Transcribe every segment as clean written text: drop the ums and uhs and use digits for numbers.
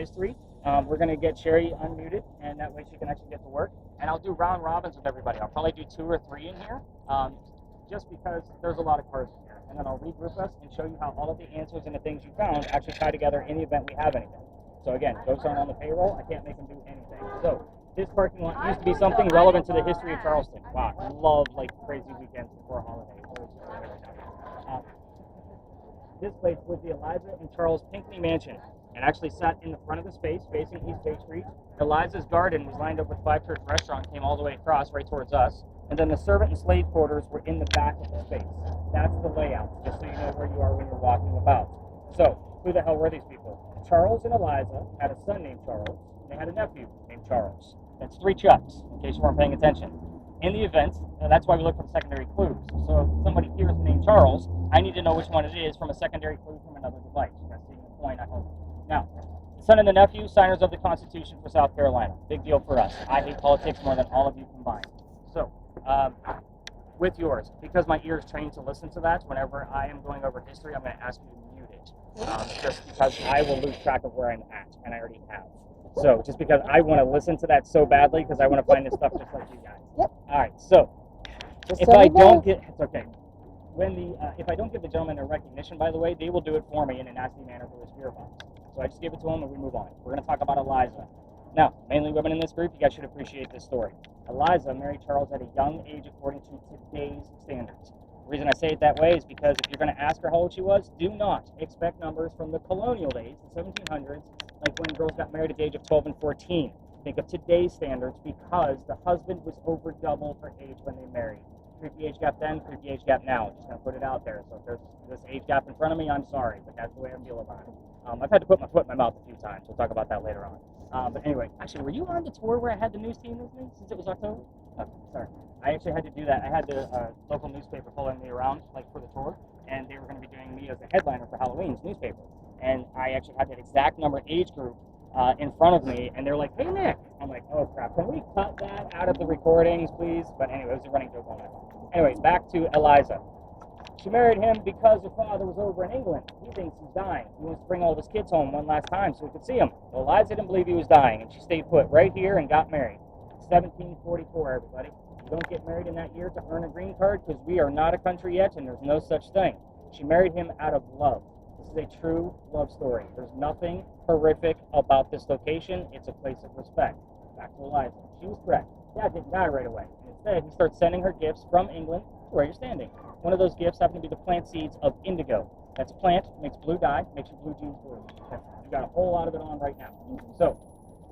history. We're going to get Sherry unmuted, and that way she can actually get to work. And I'll do round robins with everybody. I'll probably do 2 or 3 in here, just because there's a lot of cards in here. And then I'll regroup us and show you how all of the answers and the things you found actually tie together in the event we have anything. So again, those aren't on the payroll. I can't make them do anything. So this parking lot used to be something relevant to the history of Charleston. Wow, I love like crazy weekends before holidays. This place was the Eliza and Charles Pinckney Mansion, and actually sat in the front of the space facing East Bay Street. Eliza's garden was lined up with Five Church Restaurant, came all the way across right towards us, and then the servant and slave quarters were in the back of the space. That's the layout, just so you know where you are when you're walking about. So, who the hell were these people? Charles and Eliza had a son named Charles, and they had a nephew named Charles. That's 3 Chucks, in case you weren't paying attention. In the event, that's why we look for the secondary clues. So if somebody hears the name Charles, I need to know which one it is from a secondary clue from another device. You guys seeing the point, I hope. Now, the son and the nephew, signers of the Constitution for South Carolina. Big deal for us. I hate politics more than all of you combined. So, with yours, because my ear is trained to listen to that, whenever I am going over history, I'm going to ask you to mute it. Just because I will lose track of where I'm at, and I already have. So, just because I want to listen to that so badly, because I want to find this stuff just like you guys. Yep. All right, so, if I don't get, it's okay. If I don't give the gentleman a recognition, by the way, they will do it for me in a nasty manner for his beer box. So I just give it to him and we move on. We're going to talk about Eliza. Now, mainly women in this group, you guys should appreciate this story. Eliza married Charles at a young age according to today's standards. The reason I say it that way is because if you're going to ask her how old she was, do not expect numbers from the colonial days, the 1700s, like when girls got married at the age of 12 and 14. Think of today's standards, because the husband was over double her age when they married. Creepy age gap then, creepy age gap now. Just going to put it out there. So if there's this age gap in front of me, I'm sorry, but that's the way I feel about it. I've had to put my foot in my mouth a few times. We'll talk about that later on. But anyway, actually, were you on the tour where I had the news team with me since it was October? Oh, sorry. I actually had to do that. I had the local newspaper following me around, like for the tour, and they were going to be doing me as a headliner for Halloween's newspaper. And I actually had that exact number age group in front of me, and they're like, "Hey, Nick." I'm like, "Oh, crap. Can we cut that out of the recordings, please?" But anyway, it was a running joke all night. Anyways, back to Eliza. She married him because her father was over in England. He thinks he's dying. He wants to bring all of his kids home one last time so we could see him. Well, Eliza didn't believe he was dying, and she stayed put right here and got married. 1744, everybody. You don't get married in that year to earn a green card, because we are not a country yet, and there's no such thing. She married him out of love. This is a true love story. There's nothing horrific about this location. It's a place of respect. Back to Eliza. She was correct. Dad didn't die right away. Instead, he starts sending her gifts from England to where you're standing. One of those gifts happened to be the plant seeds of indigo. That's a plant, makes blue dye, makes your blue jeans blue. You've got a whole lot of it on right now. So,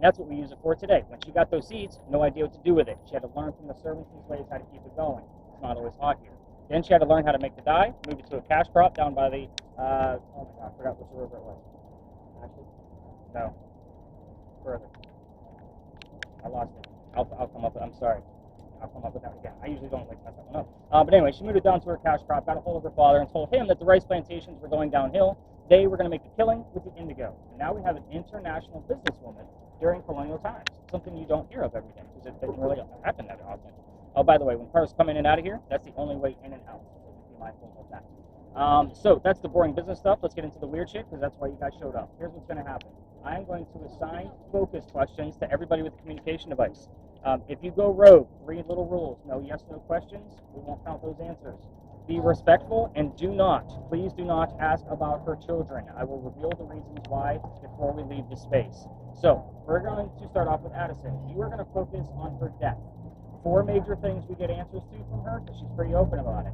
that's what we use it for today. When she got those seeds, no idea what to do with it. She had to learn from the servants and slaves how to keep it going. It's not always hot here. Then she had to learn how to make the dye, move it to a cash crop down by the, oh my God, I forgot which river it was. Actually, no, further. I lost it. I'll come up with, I'm sorry. I'll come up with that again. I usually don't like mess that one up. But anyway, she moved it down to her cash crop, got a hold of her father, and told him that the rice plantations were going downhill. They were going to make the killing with the indigo. And now we have an international businesswoman during colonial times. Something you don't hear of every day, because it didn't really happen that often. Oh, by the way, when cars come in and out of here, that's the only way in and out. So be mindful of that. So that's the boring business stuff. Let's get into the weird shit, because that's why you guys showed up. Here's what's going to happen. I am going to assign focus questions to everybody with a communication device. If you go rogue, 3 little rules. No yes, no questions. We won't count those answers. Be respectful, and please do not ask about her children. I will reveal the reasons why before we leave the space. So we're going to start off with Addison. You are going to focus on her death. 4 major things we get answers to from her, because she's pretty open about it.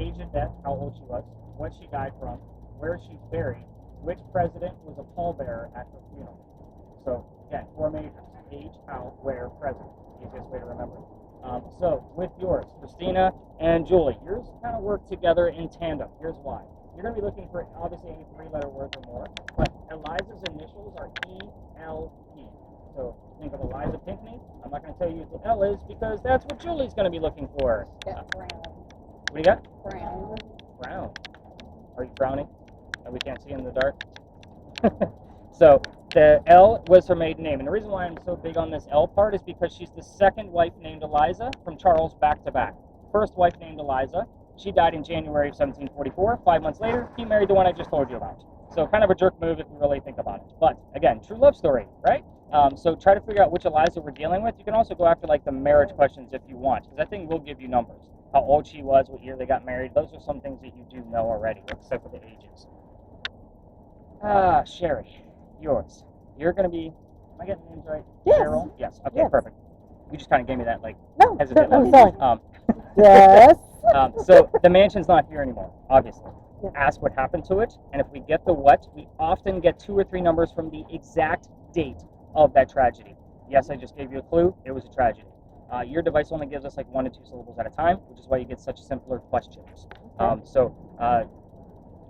Age of death, how old she was, what she died from, where she's buried, which president was a pallbearer at her funeral. So, again, 4 majors. Age, how, where, president. Easiest way to remember it. So, with yours, Christina and Julie, yours kind of work together in tandem. Here's why. You're going to be looking for, obviously, any 3-letter words or more, but Eliza's initials are E-L-P. So, think of Eliza Pinckney. I'm not going to tell you what the L is, because that's what Julie's going to be looking for. Brown. What do you got? Brown. Brown. Are you frowning? We can't see in the dark. So the L was her maiden name, and the reason why I'm so big on this L part is because she's the second wife named Eliza from Charles back to back. First wife named Eliza. She died in January of 1744. 5 months later, he married the one I just told you about. So kind of a jerk move if you really think about it. But again, true love story, right? So try to figure out which Eliza we're dealing with. You can also go after like the marriage questions if you want, because that thing will give you numbers. How old she was, what year they got married. Those are some things that you do know already, except for the ages. Sherry, yours. You're going to be, am I getting names right? Yes. Cheryl? Yes. Okay, Yes. perfect. You just kind of gave me that, like, No, hesitant I'm look. sorry. Yes. So the mansion's not here anymore, obviously. Yeah. Ask what happened to it, and if we get the what, we often get 2 or 3 numbers from the exact date of that tragedy. Yes, I just gave you a clue. It was a tragedy. Your device only gives us like 1 to 2 syllables at a time, which is why you get such simpler questions.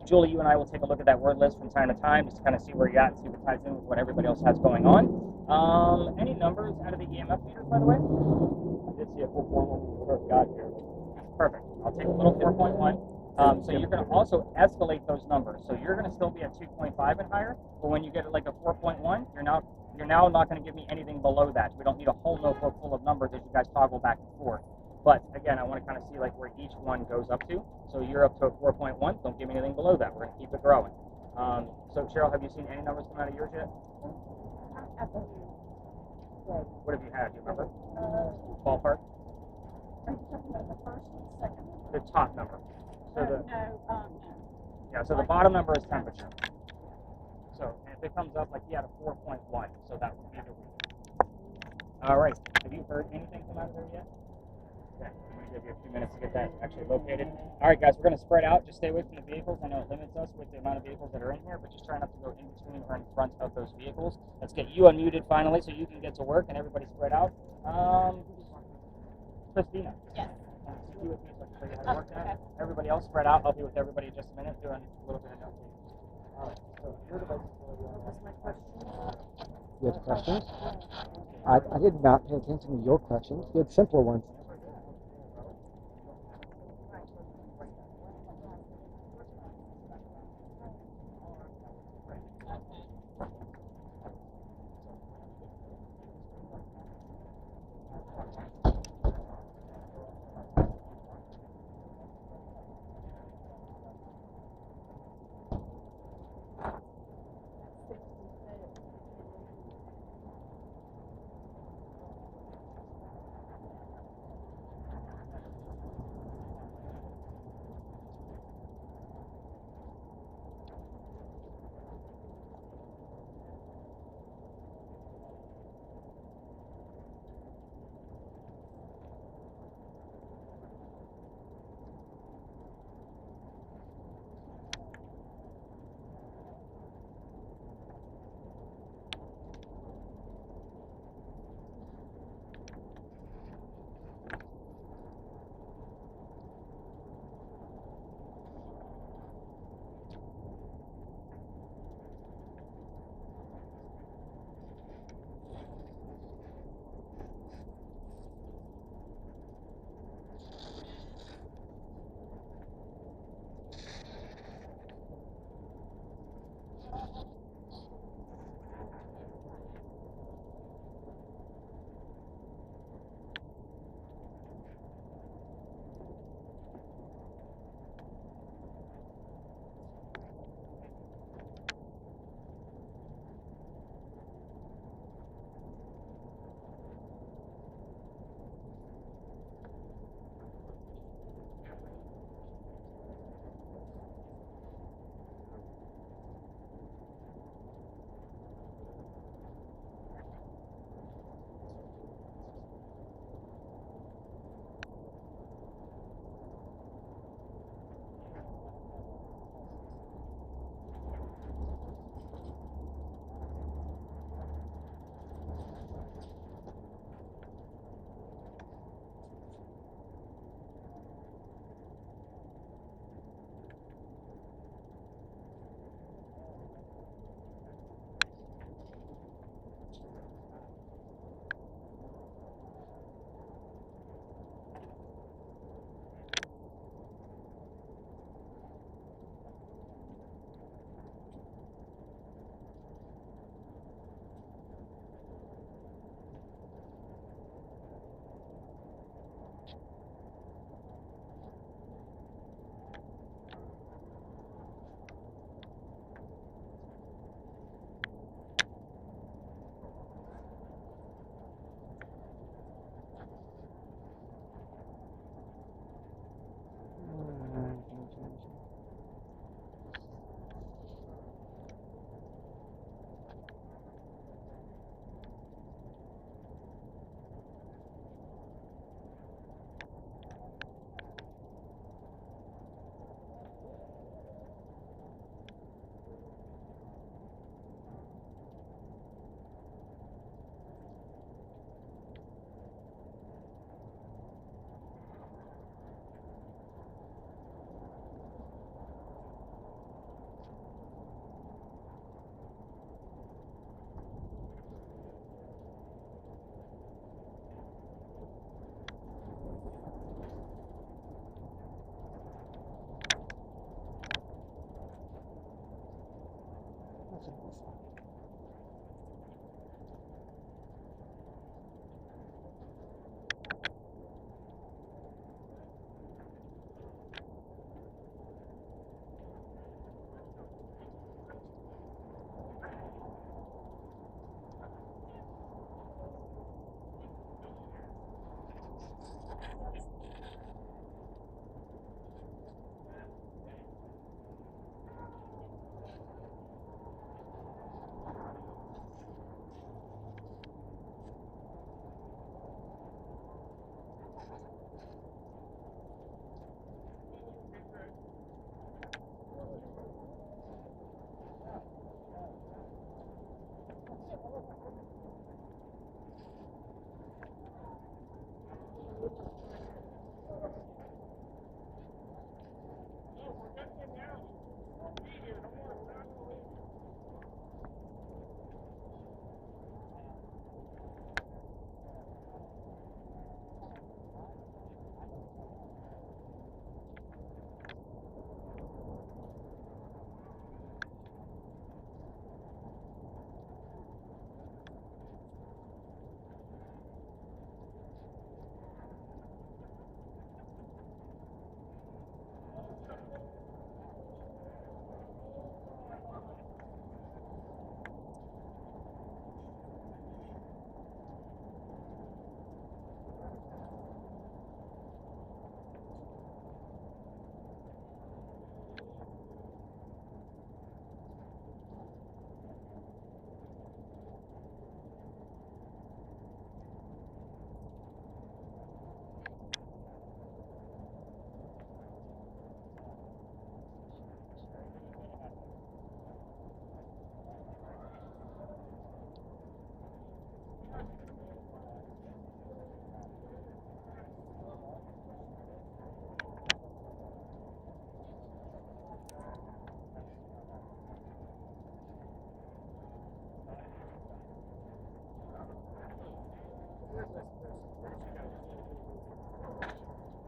Julie, you and I will take a look at that word list from time to time, just to kind of see where you're at and see if it ties in with what everybody else has going on. Any numbers out of the EMF meters, by the way? I did see a 4.1 when we first got here. Perfect. I'll take a little 4.1. So you're going to also escalate those numbers. So you're going to still be at 2.5 and higher, but when you get like a 4.1, you're now not going to give me anything below that. We don't need a whole notebook full of numbers as you guys toggle back and forth. But again, I want to kind of see like where each one goes up to. So you're up to a 4.1. Don't give me anything below that. We're going to keep it growing. So Cheryl, have you seen any numbers come out of yours yet? What have you had? Do you remember? Ballpark? The top number. So so the bottom number is temperature. So if it comes up like you had a 4.1, so that would be the reading. All right. Have you heard anything come out of there yet? Okay. I'm going to give you a few minutes to get that actually located. All right, guys, we're going to spread out. Just stay away from the vehicles. I know it limits us with the amount of vehicles that are in here, but just try not to go in between or in front of those vehicles. Let's get you unmuted finally so you can get to work and everybody spread out. Christina. Yes. You with me so I can show you how to work that. Everybody else spread out. I'll be with everybody in just a minute doing a little bit of note-taking. All right. So your device is going to be on. That's my question. You had questions? I did not pay attention to your questions. You had simpler ones.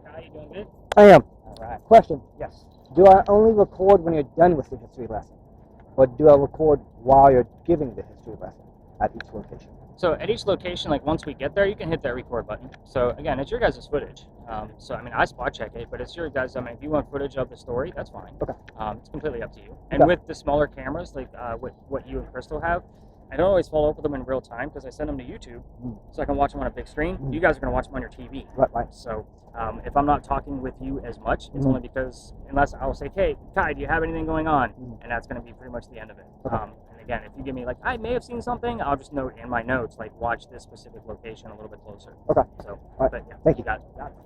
How you doing good? I am. All right. Question. Yes. Do I only record when you're done with the history lesson? Or do I record while you're giving the history lesson at each location? So at each location, like once we get there, you can hit that record button. So again, it's your guys' footage. So I mean, I spot check it, but it's your guys. I mean, if you want footage of the story, that's fine. Okay. It's completely up to you. And Okay. with the smaller cameras, like what you and Crystal have, I don't always follow up with them in real time because I send them to YouTube, so I can watch them on a big screen. You guys are gonna watch them on your TV. Right. So if I'm not talking with you as much, it's only because unless I'll say, "Hey, Kai, do you have anything going on?" And that's gonna be pretty much the end of it. Okay. And again, if you give me like, I may have seen something, I'll just note in my notes like, watch this specific location a little bit closer. Okay. So, All right. but yeah, Thank you. got it. Got it.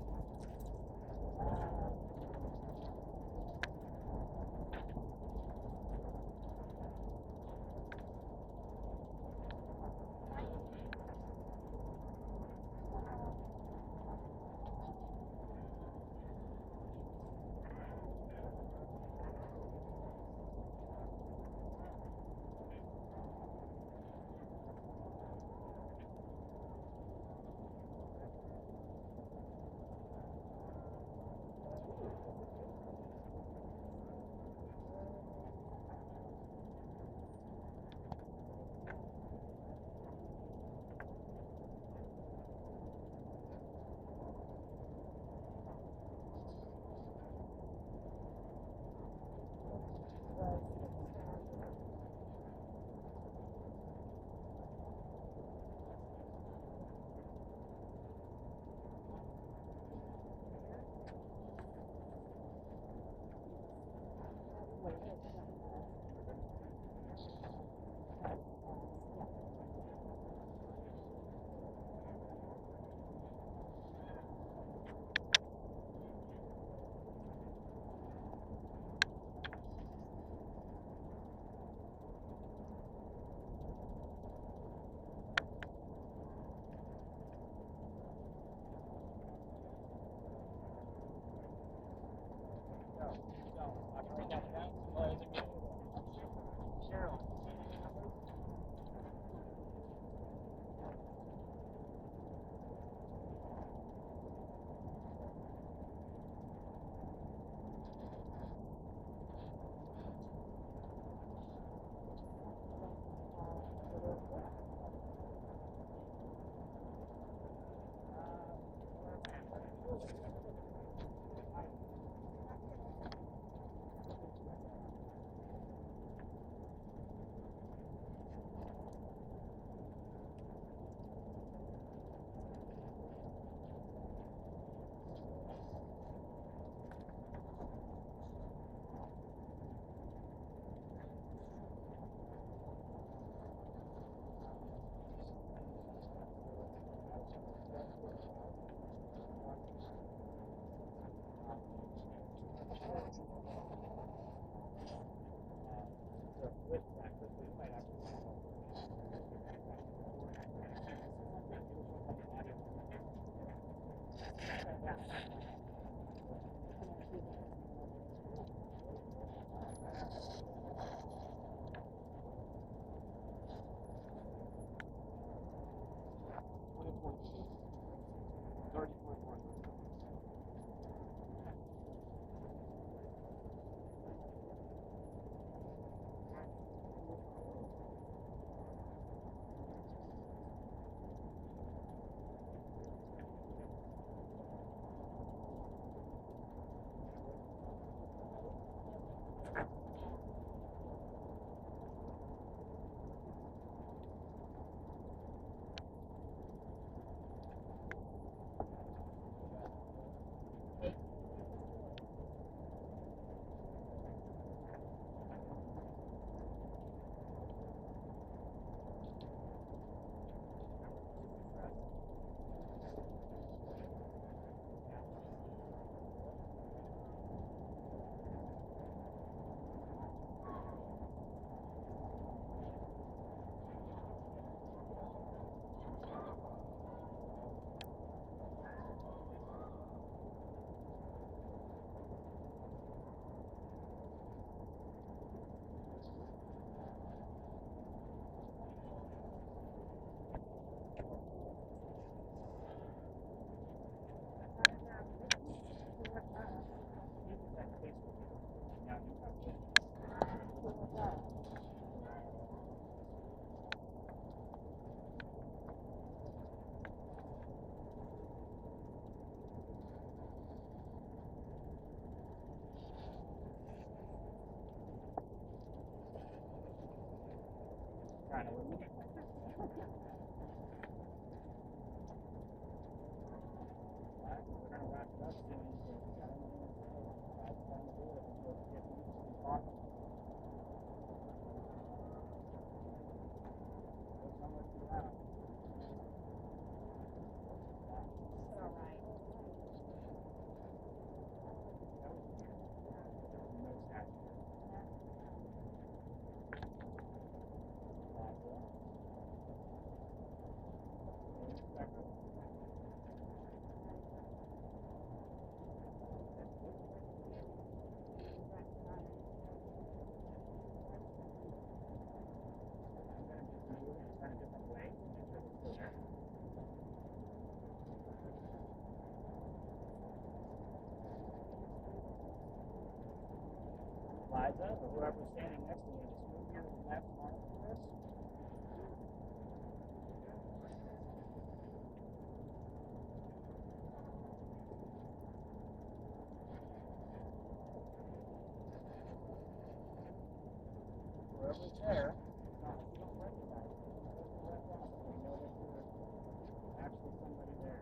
kind of with me. Alright, we're going to wrap it up soon. Liza, or whoever's standing next to me, just move your left arm for this. Whoever's there, not if you don't recognize it, move your left arm so we know that there's actually somebody there.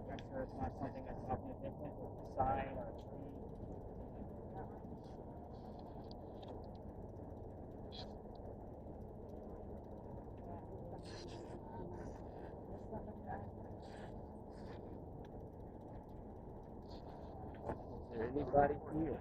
Make sure it's not something that's up in the distance or a sign or a tree. Is there anybody here?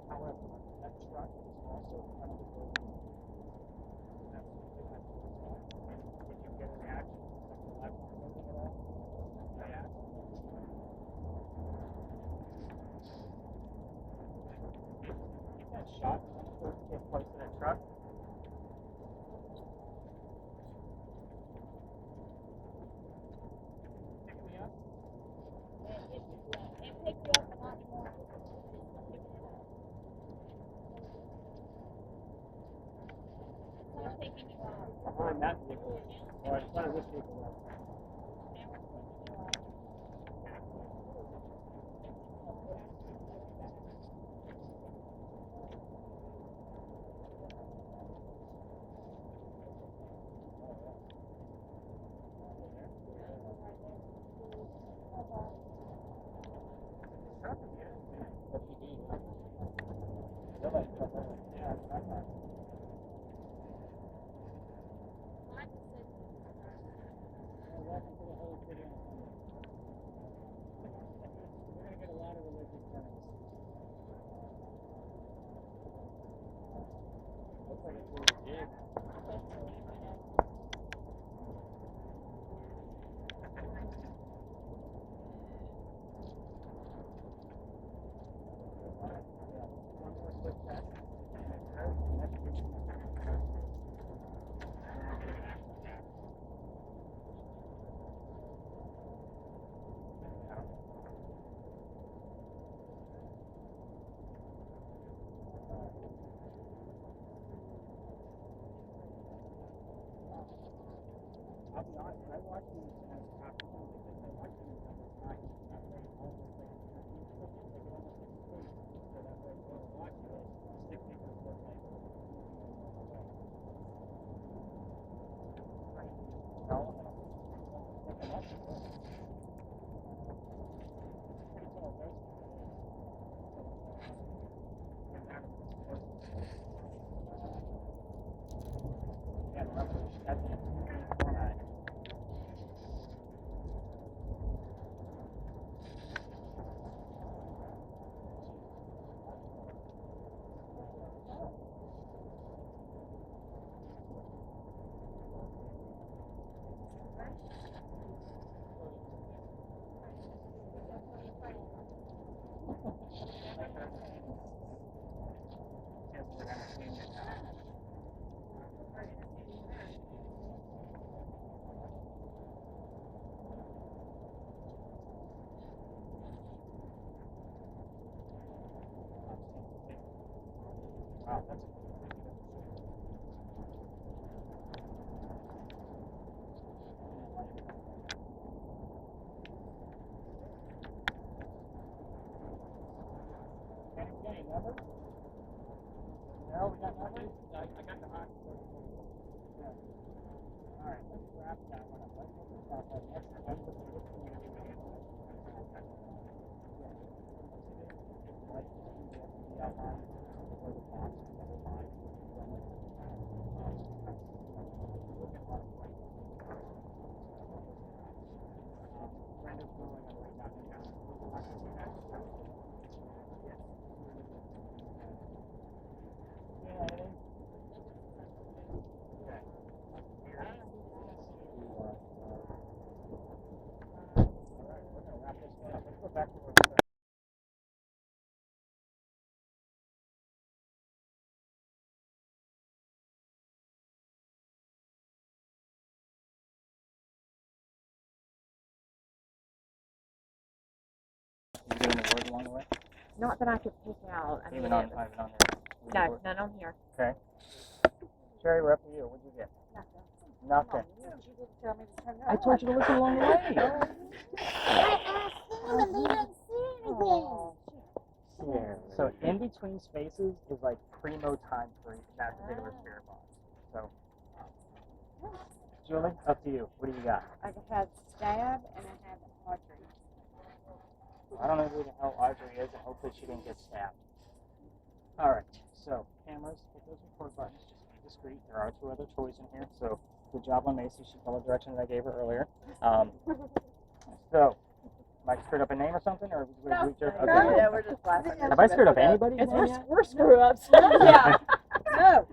However, that truck is also in front of the building. That's Did you get a reaction from the left arm moving at all? Yeah. Get that shot. Get close to that truck. Picking me up? It picked you up not anymore. It's not taking you out. Behind that vehicle. Or in front of this vehicle. Now it's taking you out. Welcome to the whole city on Sunday. We're going to get a lot of religious turns. Looks like it's really big. One more quick test. I'll be honest, I watch these as African because I watch them in other times. That way, almost like it almost gets free. So that way, when I watch it, stick figures look like Yeah, the revolution, that's it. Format. Wow, that's any numbers? No, we got numbers? I got the hot. Yeah. All right, let's wrap that one up. Let's focus on that next one. Let's look at the community media. Like the outline or the box of the line. Look at our point. Brenda's going on right now. Yeah, it is. Okay. All right, we're going to wrap this one up. Let's go back to where we started. You get any words along the way? Not that I could pick out. I mean, Even on it- there. no, none on here. Okay. Sherry, we're up to you. What'd you get? Nothing. I told you to listen along the way. So in between spaces is like primo time for that particular spirit box. So, Julie, up to you. What do you got? I have stab and I have archery. I don't know who the hell Audrey is, and hopefully she didn't get stabbed. All right. So cameras, hit those record buttons. Just be discreet. There are 2 other toys in here. So good job on Macy. She followed directions I gave her earlier. So, am I screwed up a name or something, or we just? Okay. No, we're just laughing. Have I screwed up anybody's It's name yet? we're screw ups. Yeah. No.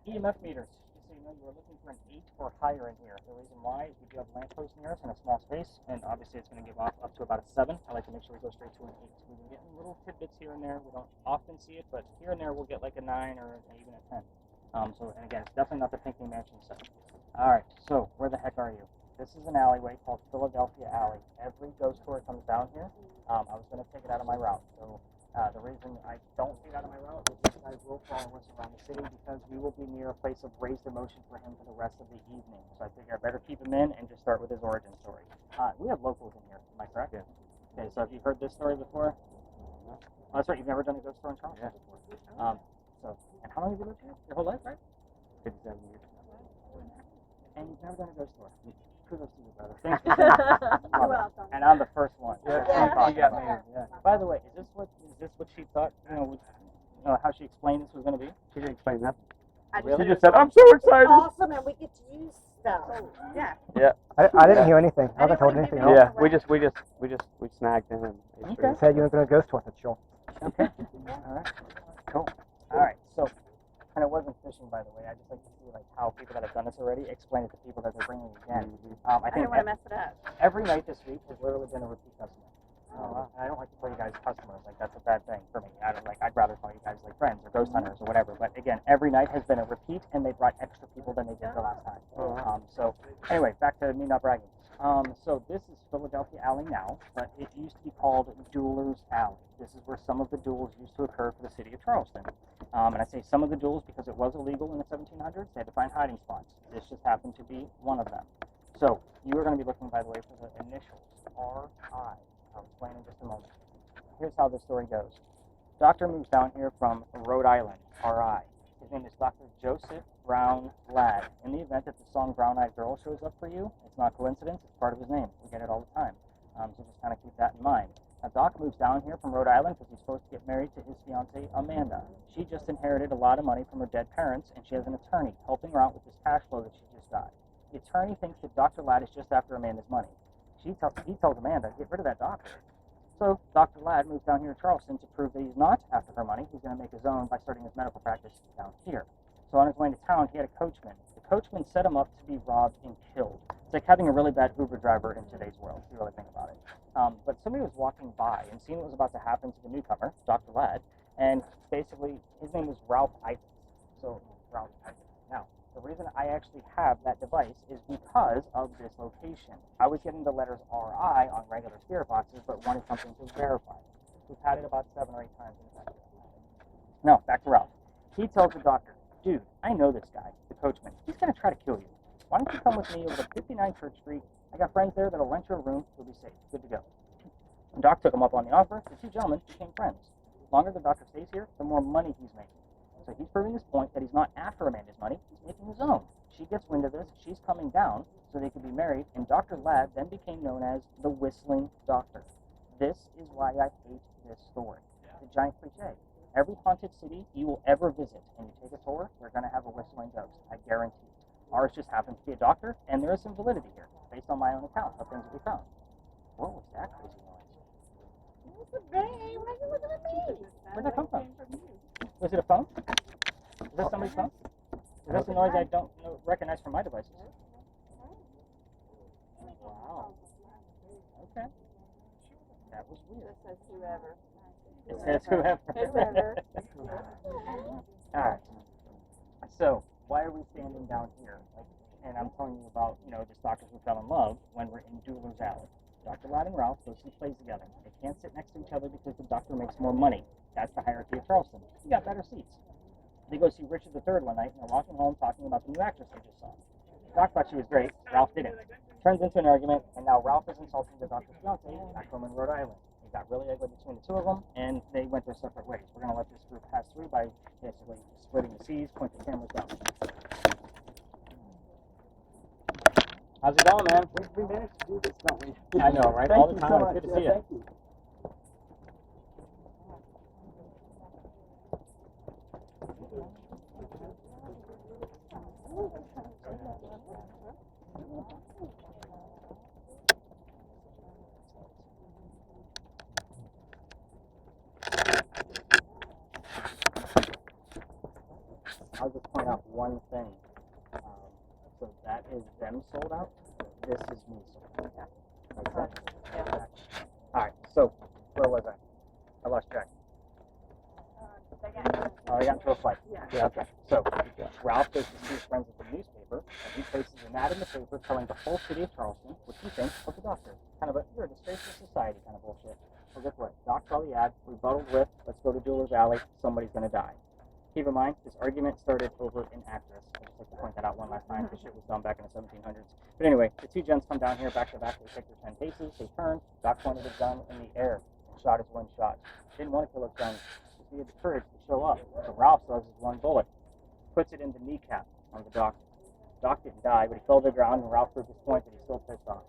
EMF meters. Just so you know, you're looking for an 8 or higher in here. The reason why is we do have lampposts near us in a small space, and obviously it's going to give off up to about a 7. I like to make sure we go straight to an 8. We've been getting little tidbits here and there. We don't often see it, but here and there we'll get like a 9 or even a 10. So, and again, it's definitely not the Pinky Mansion set. All right, so where the heck are you? This is an alleyway called Philadelphia Alley. Every ghost tour comes down here. I was going to take it out of my route. So the reason I don't take it out of my route is these guys will follow us around the city because we will be near a place of raised emotion for him for the rest of the evening. So I figure I better keep him in and just start with his origin story. We have locals in here, am I correct? Yeah. Okay, so have you heard this story before? No. Oh, that's right, you've never done a ghost tour in Charleston before. And how long have you lived here? Your whole life, right? 57 years. And you've never done a ghost tour. Kudos to you, brother. Thank you. You're welcome. And I'm the first one. Yeah. You got me. Yeah. By the way, is this what she thought? How she explained this was going to be? She didn't explain that. Really? She just said, "I'm so excited." Awesome, and we get to use stuff. Yeah. Yeah. I didn't hear anything. I haven't told anything else. Yeah. We snagged him. And You said you were going to ghost tour the show. Okay. All right. Cool. All right. So, and it wasn't fishing, by the way. I just like to see like how people that have done this already explain it to people that they're bringing again. I I think don't want to mess it up. every night this week has literally been a repeat customer. And I don't like to call you guys customers. Like that's a bad thing for me. I'd rather call you guys like friends or ghost hunters or whatever. But again, every night has been a repeat, and they brought extra people than they did the last time. So anyway, back to me not bragging. So this is Philadelphia Alley now, but it used to be called Duelers Alley. This is where some of the duels used to occur for the city of Charleston. And I say some of the duels because it was illegal in the 1700s. They had to find hiding spots. This just happened to be one of them. So you are going to be looking, by the way, for the initials R.I. I'll explain in just a moment. Here's how the story goes. Doctor moves down here from Rhode Island, R.I. His name is Dr. Joseph Brown Ladd. In the event that the song Brown Eyed Girl shows up for you, it's not coincidence, it's part of his name. We get it all the time. So just kind of keep that in mind. Now, Doc moves down here from Rhode Island because he's supposed to get married to his fiancée, Amanda. She just inherited a lot of money from her dead parents, and she has an attorney helping her out with this cash flow that she just got. The attorney thinks that Dr. Ladd is just after Amanda's money. He tells Amanda, get rid of that doctor. So Dr. Ladd moves down here to Charleston to prove that he's not after her money. He's going to make his own by starting his medical practice down here. So on his way to town, he had a coachman. The coachman set him up to be robbed and killed. It's like having a really bad Uber driver in today's world, if you really think about it. But somebody was walking by and seen what was about to happen to the newcomer, Dr. Ladd, and basically his name was Ralph Ivins. So Ralph Ivins. Now, the reason I actually have that device is because of this location. I was getting the letters RI on regular spirit boxes, but wanted something to verify. We've had it about 7 or 8 times in the factory. No, back to Ralph. He tells the doctor, dude, I know this guy, the coachman. He's going to try to kill you. Why don't you come with me over to 59 Church Street? I got friends there that'll rent you a room. You'll be safe. Good to go. When Doc took him up on the offer, the two gentlemen became friends. The longer the doctor stays here, the more money he's making. So he's proving this point that he's not after Amanda's money, he's making his own. She gets wind of this, she's coming down, so they could be married, and Dr. Ladd then became known as the Whistling Doctor. This is why I hate this story. It's a giant cliche. Every haunted city you will ever visit, and you take a tour, they're going to have a whistling ghost. I guarantee it. Ours just happens to be a doctor, and there is some validity here, based on my own account of things that we found. What was that crazy noise? What's the babe? Why are you looking at me? Where'd that come from? Was it a phone? Is that somebody's phone? Is that the noise I don't recognize from my devices? Wow. Okay. That was weird. It says whoever. It says whoever. Whoever. Alright. So, why are we standing down here? And I'm telling you about, this doctors who fell in love when we're in Dueler's Alley. Dr. Ladd and Ralph go see plays together. They can't sit next to each other because the doctor makes more money. That's the hierarchy of Charleston. You got better seats. They go see Richard III one night, and they're walking home talking about the new actress they just saw. Doc thought she was great. Ralph didn't. Turns into an argument, and now Ralph is insulting the doctor's fiance back home in Rhode Island. It got really ugly between the two of them, and they went their separate ways. We're going to let this group pass through by basically splitting the seas, point the cameras down. How's it going, man? We managed to do this, don't we? I know, right? All the time. Good to see you. Thank you. I'll just point out one thing. So that is them sold out. This is me sold out. Makes sense? Alright, so where was I? I lost track. I got into a fight. Yeah. Okay. So Ralph goes to see his friends at the newspaper, and he places an ad in the paper telling the whole city of Charleston what he thinks of the doctor. Kind of a, you're a disgrace to society kind of bullshit. Well, guess what? Doc saw the ad, rebutted with, let's go to Dueler's Alley, somebody's going to die. Keep in mind, this argument started over an actress. I just like to point that out one last time. This shit was done back in the 1700s. But anyway, the two gents come down here back to back. They take their 10 paces. They turn. Doc pointed his gun in the air and shot his one shot. Didn't want to kill his gun. He had the courage to show up. So Ralph throws his one bullet, puts it in the kneecap on the doctor. Doc didn't die, but he fell to the ground, and Ralph proved his point that he's still pissed off.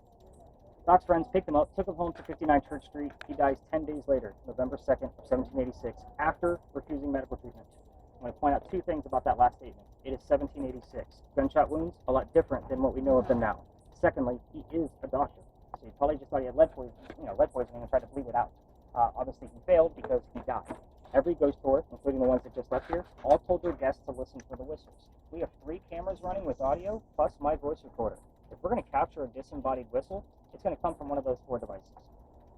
Doc's friends picked him up, took him home to 59 Church Street. He dies 10 days later, November 2nd of 1786, after refusing medical treatment. I'm going to point out two things about that last statement. It is 1786. Gunshot wounds, a lot different than what we know of them now. Secondly, he is a doctor. So he probably just thought he had lead poisoning and tried to bleed it out. Obviously, he failed because he died. Every ghost tour, including the ones that just left here, all told their guests to listen for the whistles. We have 3 cameras running with audio, plus my voice recorder. If we're going to capture a disembodied whistle, it's going to come from one of those 4 devices.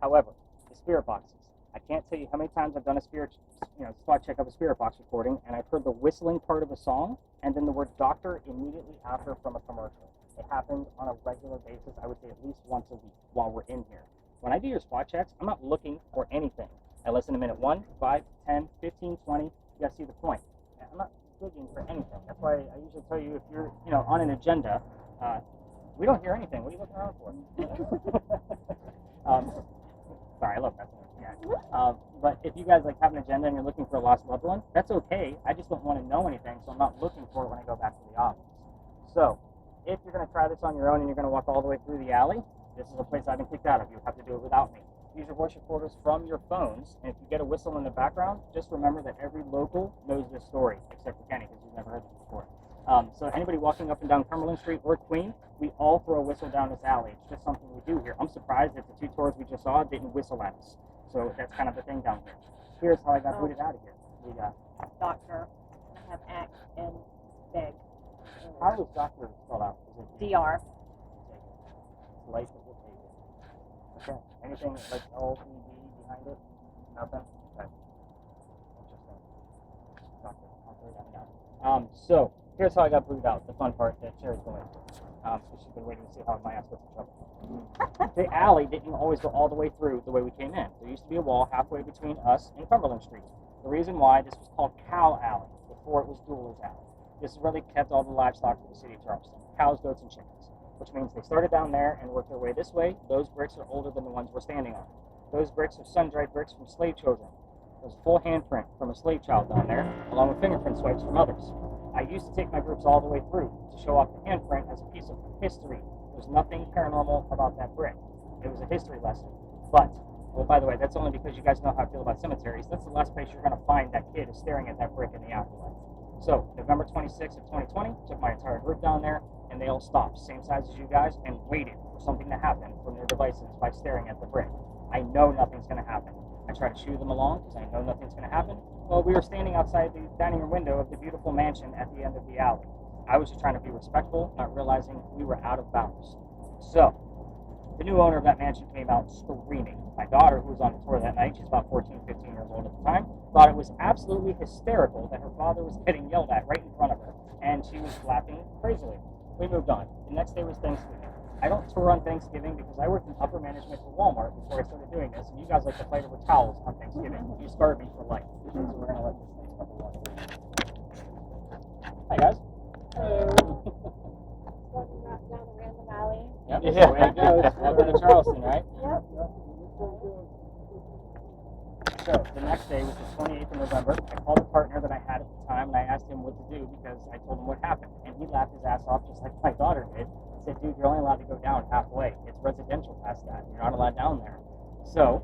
However, the spirit boxes. I can't tell you how many times I've done a spot check of a spirit box recording, and I've heard the whistling part of a song, and then the word doctor immediately after from a commercial. It happens on a regular basis, I would say at least once a week while we're in here. When I do your spot checks, I'm not looking for anything. I listen to minute 1, 5, 10, 15, 20, you gotta see the point. And I'm not digging for anything. That's why I usually tell you if you're, on an agenda, we don't hear anything. What are you looking around for? Sorry, I love that. Yeah. But if you guys have an agenda and you're looking for a lost loved one, that's okay. I just don't want to know anything, so I'm not looking for it when I go back to the office. So, if you're going to try this on your own and you're going to walk all the way through the alley, this is a place I've been kicked out of. You have to do it without me. Use your voice recorders from your phones, and if you get a whistle in the background, just remember that every local knows this story, except for Kenny, because he's never heard this before. So anybody walking up and down Cumberland Street or Queen, we all throw a whistle down this alley. It's just something we do here. I'm surprised that the 2 tours we just saw didn't whistle at us. So that's kind of the thing down here. Here's how I got booted out of here. We got Doctor, have act and beg. how was doctor spelled out? Is it DR. Life is a Okay. Anything like LED behind it? Nothing? Okay. Interesting. So, here's how I got booted out, the fun part that Sherry's going through. So she's been waiting to see how my ass gets in trouble. The alley didn't always go all the way through the way we came in. There used to be a wall halfway between us and Cumberland Street. The reason why this was called Cow Alley before it was Dueler's Alley. This is where they kept all the livestock for the city of Charleston. Cows, goats, and chickens. Which means they started down there and worked their way this way. Those bricks are older than the ones we're standing on. Those bricks are sun-dried bricks from slave children. There's a full handprint from a slave child down there, along with fingerprint swipes from others. I used to take my groups all the way through to show off the handprint as a piece of history. There's nothing paranormal about that brick. It was a history lesson. But, well, by the way, that's only because you guys know how I feel about cemeteries. That's the last place you're going to find that kid is staring at that brick in the afterlife. So, November 26th of 2020, took my entire group down there, and they all stopped, same size as you guys, and waited for something to happen from their devices by staring at the brick. I know nothing's going to happen. I try to shoo them along because I know nothing's going to happen. Well, we were standing outside the dining room window of the beautiful mansion at the end of the alley. I was just trying to be respectful, not realizing we were out of bounds. So, the new owner of that mansion came out screaming. My daughter, who was on the tour that night, she's about 14, 15 years old at the time, thought it was absolutely hysterical that her father was getting yelled at right in front of her, and she was laughing crazily. We moved on. The next day was Thanksgiving. I don't tour on Thanksgiving because I worked in upper management for Walmart before I started doing this, and you guys like to fight over towels on Thanksgiving. You scarred me for life. So we're going to let this next couple walk away. Hi, guys. Walking down a random alley. Yep, that's the way it goes. Welcome to Charleston, right? Yep. So, the next day was the 28th of November. I called a partner that I had at the time, and I asked him what to do because I told him what happened. And he laughed his ass off just like my daughter did. He said, dude, you're only allowed to go down halfway. It's residential past that. You're not allowed down there. So,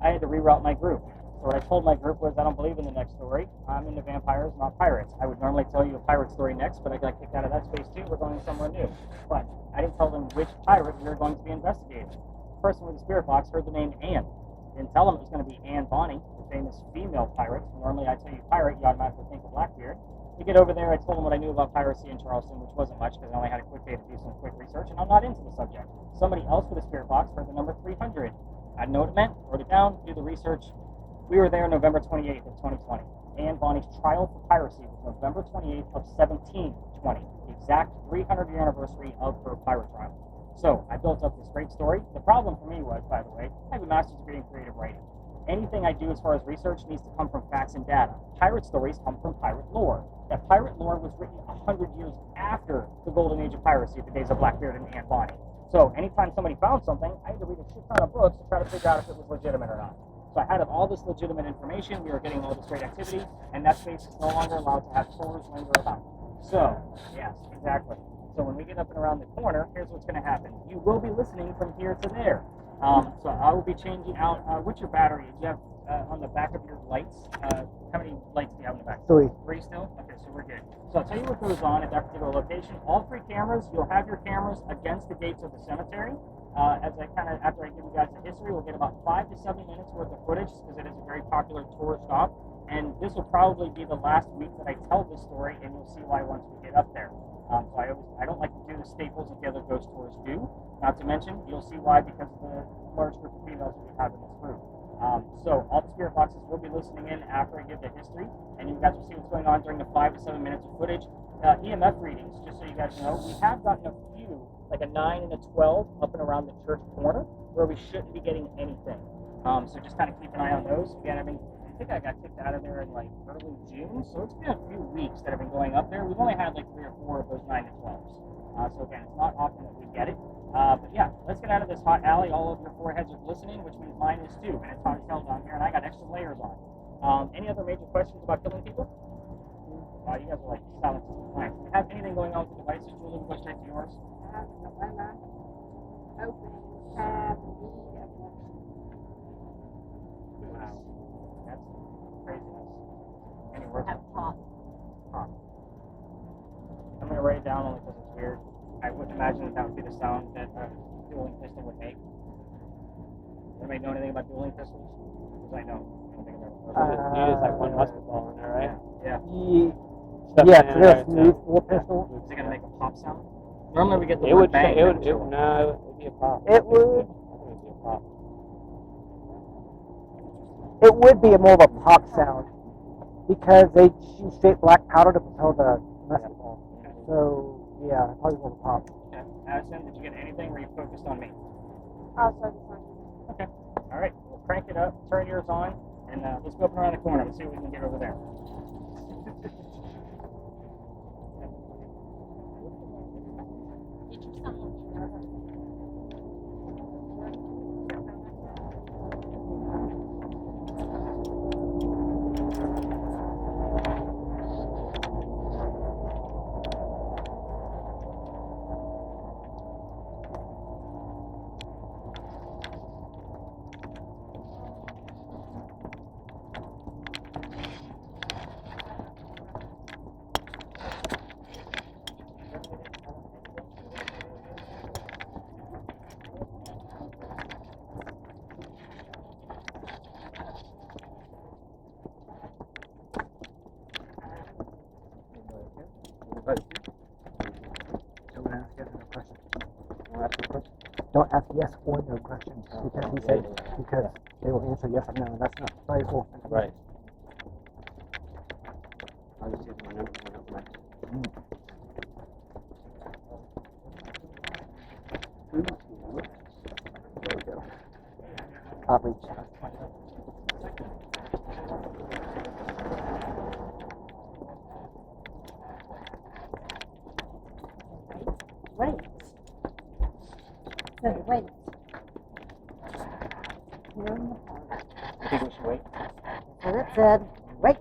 I had to reroute my group. So what I told my group was, I don't believe in the next story. I'm into vampires, not pirates. I would normally tell you a pirate story next, but I got kicked out of that space too. We're going somewhere new. But I didn't tell them which pirate we were going to be investigating. The person with the spirit box heard the name Anne. Didn't tell them it was going to be Anne Bonny, the famous female pirate. Normally I tell you pirate, you automatically think of Blackbeard. To get over there, I told them what I knew about piracy in Charleston, which wasn't much because I only had a quick day to do some quick research, and I'm not into the subject. Somebody else with a spirit box heard the number 300. I didn't know what it meant, wrote it down, do the research. We were there November 28th of 2020. Anne Bonny's trial for piracy was November 28th of 1720, the exact 300-year anniversary of her pirate trial. So I built up this great story. The problem for me was, by the way, I have a master's degree in creative writing. Anything I do as far as research needs to come from facts and data. Pirate stories come from pirate lore. That pirate lore was written 100 years after the golden age of piracy, the days of Blackbeard and Anne Bonny. So anytime somebody found something, I had to read a shit ton of books to try to figure out if it was legitimate or not. So I had all this legitimate information, we were getting all this great activity, and that space is no longer allowed to have tours linger about. So, yes, exactly. So when we get up and around the corner, here's what's going to happen. You will be listening from here to there. So I will be changing out, what's your battery? Do you have on the back of your lights? How many lights do you have in the back? 3. 3 still? Okay, so we're good. So I'll tell you what goes on at that particular location. All 3 cameras, you'll have your cameras against the gates of the cemetery. After I give you guys the history, we'll get about 5 to 7 minutes worth of footage because it is a very popular tourist stop. And this will probably be the last week that I tell this story, and you'll see why once we get up there. So I don't like to do the staples that the other ghost tours do. Not to mention, you'll see why because of the large group of females that we have in this group. So all the spirit boxes will be listening in after I give the history, and you guys will see what's going on during the 5 to 7 minutes of footage. EMF readings, just so you guys know, we have gotten a few, like a 9 and a 12 up and around the church corner, where we shouldn't be getting anything. So just kind of keep an eye on those. Again, I think I got kicked out of there in like early June, so it's been a few weeks that I've been going up there. We've only had like 3 or 4 of those 9 to 12s. So again, it's not often that we get it. But yeah, let's get out of this hot alley. All of your foreheads are glistening, which means mine is too, and it's hot as hell down here, and I got extra layers on. Any other major questions about killing people? You guys are like silent clients. Do you have anything going on with the devices, Julie? We'll go straight to yours. Wow. That's craziness. Any words? Pop. I'm going to write it down only because it's weird. I wouldn't imagine that would be the sound that a dueling pistol would make. Anybody know anything about dueling pistols? Because I know. You just like one musket ball in there, right? Yeah. Yeah, it's real smooth 4 pistol. Is it going to make a pop sound? Normally we get the It would bang. be a pop. It would. I think it'd be a pop. It would be more of a pop sound because they use straight black powder to propel the musket ball. So yeah, probably more of a pop. Okay. Addison, did you get anything, or are you focused on me? I'll start this one. Okay. All right. We'll crank it up, turn yours on, and let's go up and around the corner. Let's see what we can get over there. Did you someone nervous? Don't ask yes or no questions because he said because they will answer yes or no, and that's not very cool. Right. I'll just use my number one up next. There we go. Outreach. Wait. So wait. Here in the park. I think we should wait. So it said, wait.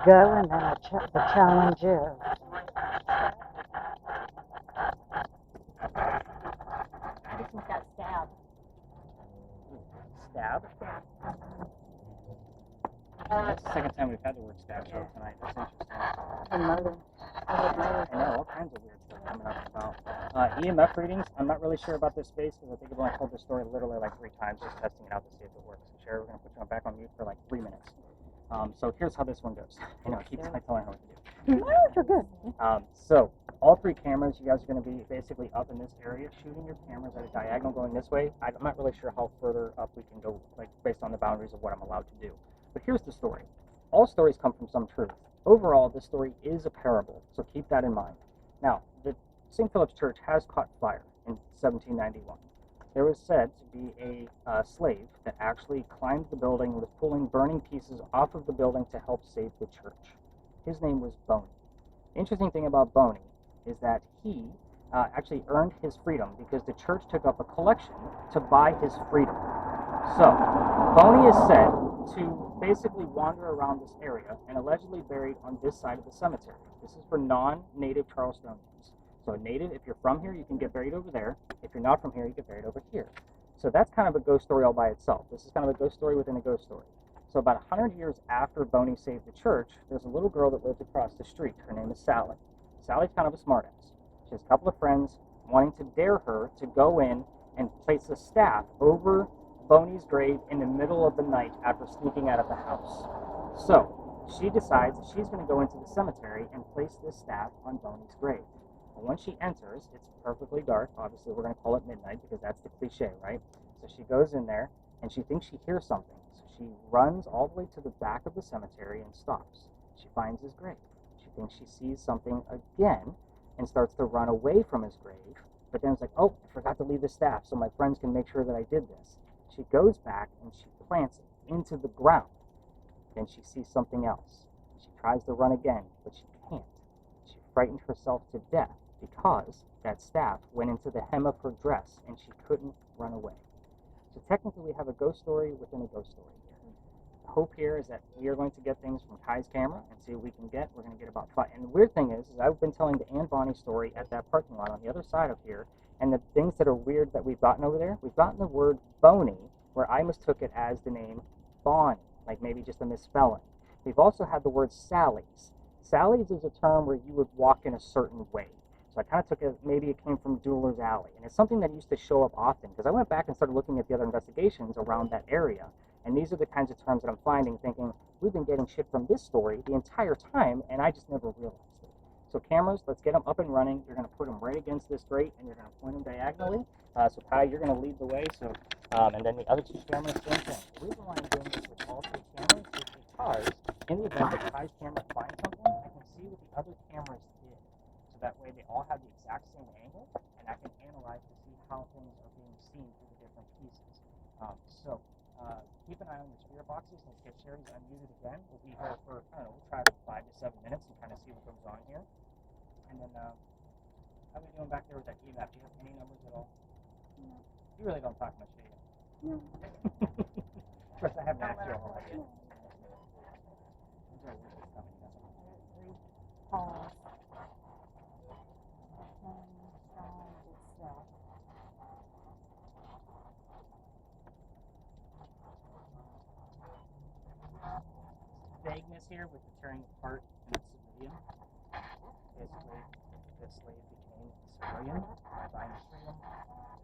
Go and then the challenge is. Addison's got stabbed. Stab? That's the second time we've had the word stab show tonight. That's interesting. And murder. I know, all kinds of weird stuff coming up about. EMF readings, I'm not really sure about this space because I think I've only told this story literally like 3 times, just testing it out to see if it works. So Sherry, we're going to put you back on mute for like 3 minutes. So here's how this one goes. I know, I keep telling her what to do. No, you're good. So all 3 cameras, you guys are going to be basically up in this area, shooting your cameras at a diagonal going this way. I'm not really sure how further up we can go, like based on the boundaries of what I'm allowed to do. But here's the story. All stories come from some truth. Overall, this story is a parable, so keep that in mind. Now, the St. Philip's Church has caught fire in 1791. There was said to be a slave that actually climbed the building and was pulling burning pieces off of the building to help save the church. His name was Boney. The interesting thing about Boney is that he actually earned his freedom because the church took up a collection to buy his freedom. So, Boney is said to basically wander around this area and allegedly buried on this side of the cemetery. This is for non-native Charlestonians. So a native, if you're from here, you can get buried over there. If you're not from here, you get buried over here. So that's kind of a ghost story all by itself. This is kind of a ghost story within a ghost story. So about 100 years after Boney saved the church, there's a little girl that lived across the street. Her name is Sally. Sally's kind of a smartass. She has a couple of friends wanting to dare her to go in and place a staff over Boney's grave in the middle of the night after sneaking out of the house. So she decides that she's going to go into the cemetery and place this staff on Boney's grave. And when she enters, it's perfectly dark. Obviously, we're going to call it midnight because that's the cliche, right? So she goes in there and she thinks she hears something. So she runs all the way to the back of the cemetery and stops. She finds his grave. She thinks she sees something again and starts to run away from his grave. But then it's like, oh, I forgot to leave the staff so my friends can make sure that I did this. She goes back and she plants it into the ground. Then she sees something else. She tries to run again, but she can't. She frightened herself to death because that staff went into the hem of her dress and she couldn't run away. So technically we have a ghost story within a ghost story here. hope here is that we are going to get things from Kai's camera and see what we can get. We're going to get about 5. And the weird thing is I've been telling the Ann Bonnie story at that parking lot on the other side of here. And the things that are weird that we've gotten over there, we've gotten the word Boney, where I mistook it as the name Bonnie, like maybe just a misspelling. We've also had the word Sally's. Sally's is a term where you would walk in a certain way. So I kind of took it, maybe it came from Jeweler's Alley. And it's something that used to show up often, because I went back and started looking at the other investigations around that area. And these are the kinds of terms that I'm finding, thinking, we've been getting shit from this story the entire time, and I just never realized it. So cameras, let's get them up and running. You're going to put them right against this grate, and you're going to point them diagonally. So Kai, you're going to lead the way. So, and then the other 2 cameras, same thing. The reason why I'm doing this with all 3 cameras is because in the event that Kai's camera finds something, I can see what the other cameras did. So that way they all have the exact same angle, and I can analyze to see how things are being seen through the different pieces. Keep an eye on your spirit boxes. Let's get Sherry's unmuted again. We'll be here for, I don't know, we'll try for 5 to 7 minutes and kind of see what goes on here. And then, how are we doing back there with that EMAP? Do you have any numbers at all? No. You really don't talk much, do you? No. Of course, I haven't asked you all that yet. Pause. Vagueness here with the tearing apart and the civilian. Basically, this slave became a civilian by buying the freedom.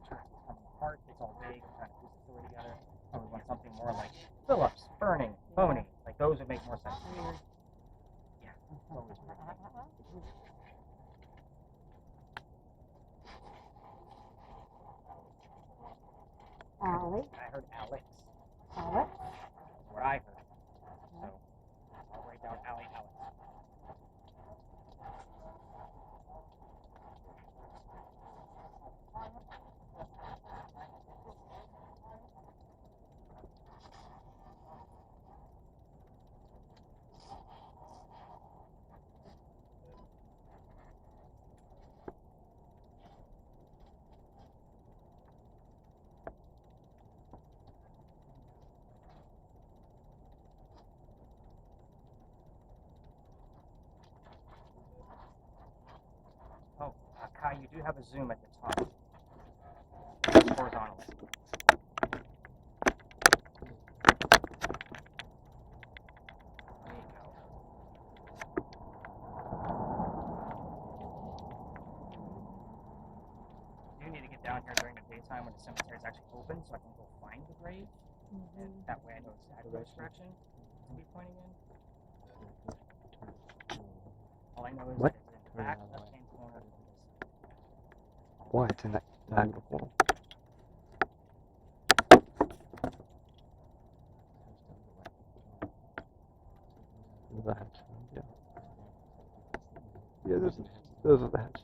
Turns coming apart. It's all vague. I'm trying to piece the story together. Probably want something more like Phillips, Burning, Boney. Like those would make more sense. Weird. Yeah. It's always weird. Alex. I heard Alex. Alex. That's what I heard. So I'll write down Alex. Kai, you do have a zoom at the top. Horizontally. There you go. You need to get down here during the daytime when the cemetery is actually open so I can go find the grave. And that way I know exactly which direction to be pointing in. All I know is that it's in the back left-hand corner of this. Why? It's in that diagonal wall. The hatch. Yeah. Yeah, those are the hatch.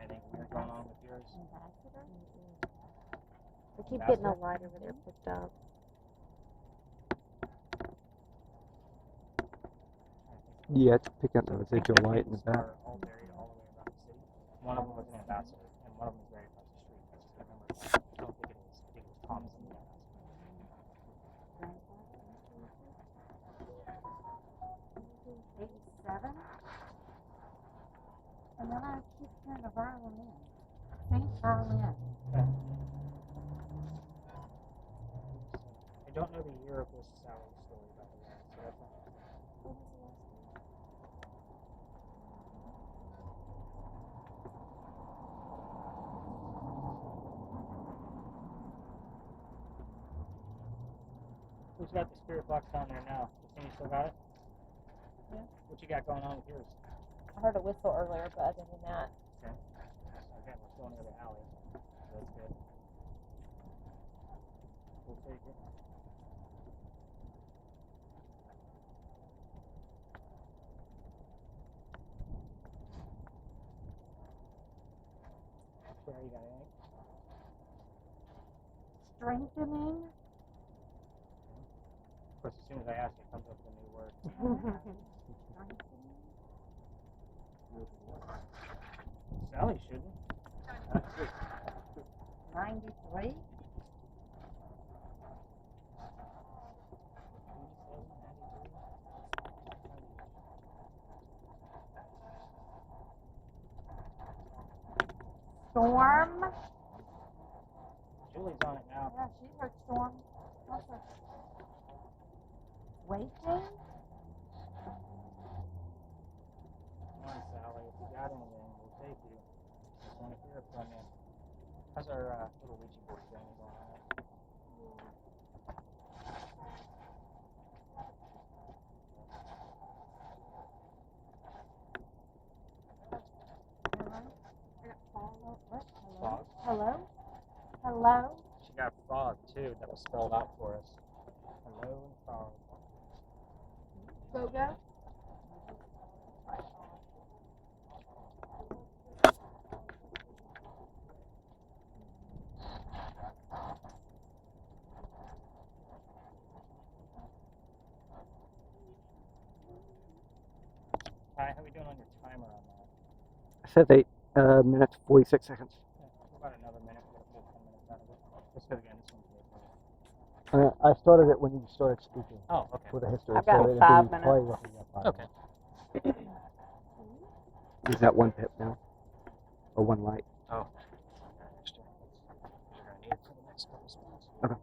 Anything weird going on with yours? We keep getting a light over there picked up. Yeah, it's picking up the residual light in the back. Are all buried all the way around the city. One of them was an ambassador, and one of them is right across the street. I just can't remember. I don't think it is. I think it was Thomas and the ambassador. 87. And then I keep hearing a violin. Saint violin. I don't know the year of this Sally story, by the way, so that's not. Who's got the spirit box on there now? Christina, you still got it? Yeah. What you got going on with yours? I heard a whistle earlier, but other than that, Okay. Okay, we're still near the alley, so that's good. We'll take it. Sure, you got anything? Strengthening. Of course, as soon as I ask, it comes up with a new word. Strengthening. Sally shouldn't. 93? Storm? Julie's on it now. Yeah, she's heard Storm. Also. Waiting? Come on, Sally. If you got anything, we'll take you. Just want to hear from you. How's our little Ouija board going? Fog. Hello? Hello? She got fog too. That was spelled out for us. Hello and fog. Go-go? Hi, how we doing on your timer on that? It says 8 minutes 46 seconds. Yeah, about another minute. We'll get 10 minutes out of it. Just because again, this one's way for I started it when you started speaking Oh, okay. for the history. I've got it'll 5 be minutes. probably roughly about 5 Okay. Is that one pip now? Or one light? Oh. Extra. You're gonna need it for the next couple spots. Okay.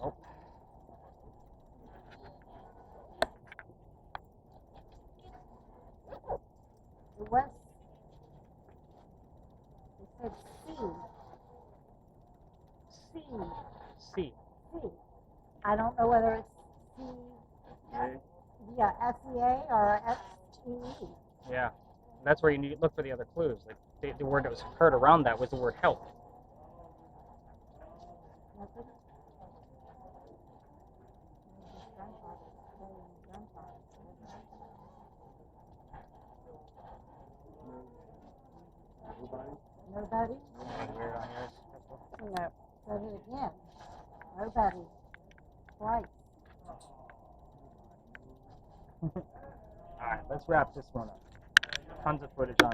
Nope. It was. It said C. C. C. C. I don't know whether it's C. Yeah, S-E-A or S-E-E. Yeah. That's where you need to look for the other clues. Like the word that was heard around that was the word help. Nothing? Nobody? Anything weird on yours? No. Said it again. Nobody. Twice. Alright, let's wrap this one up. Tons of footage on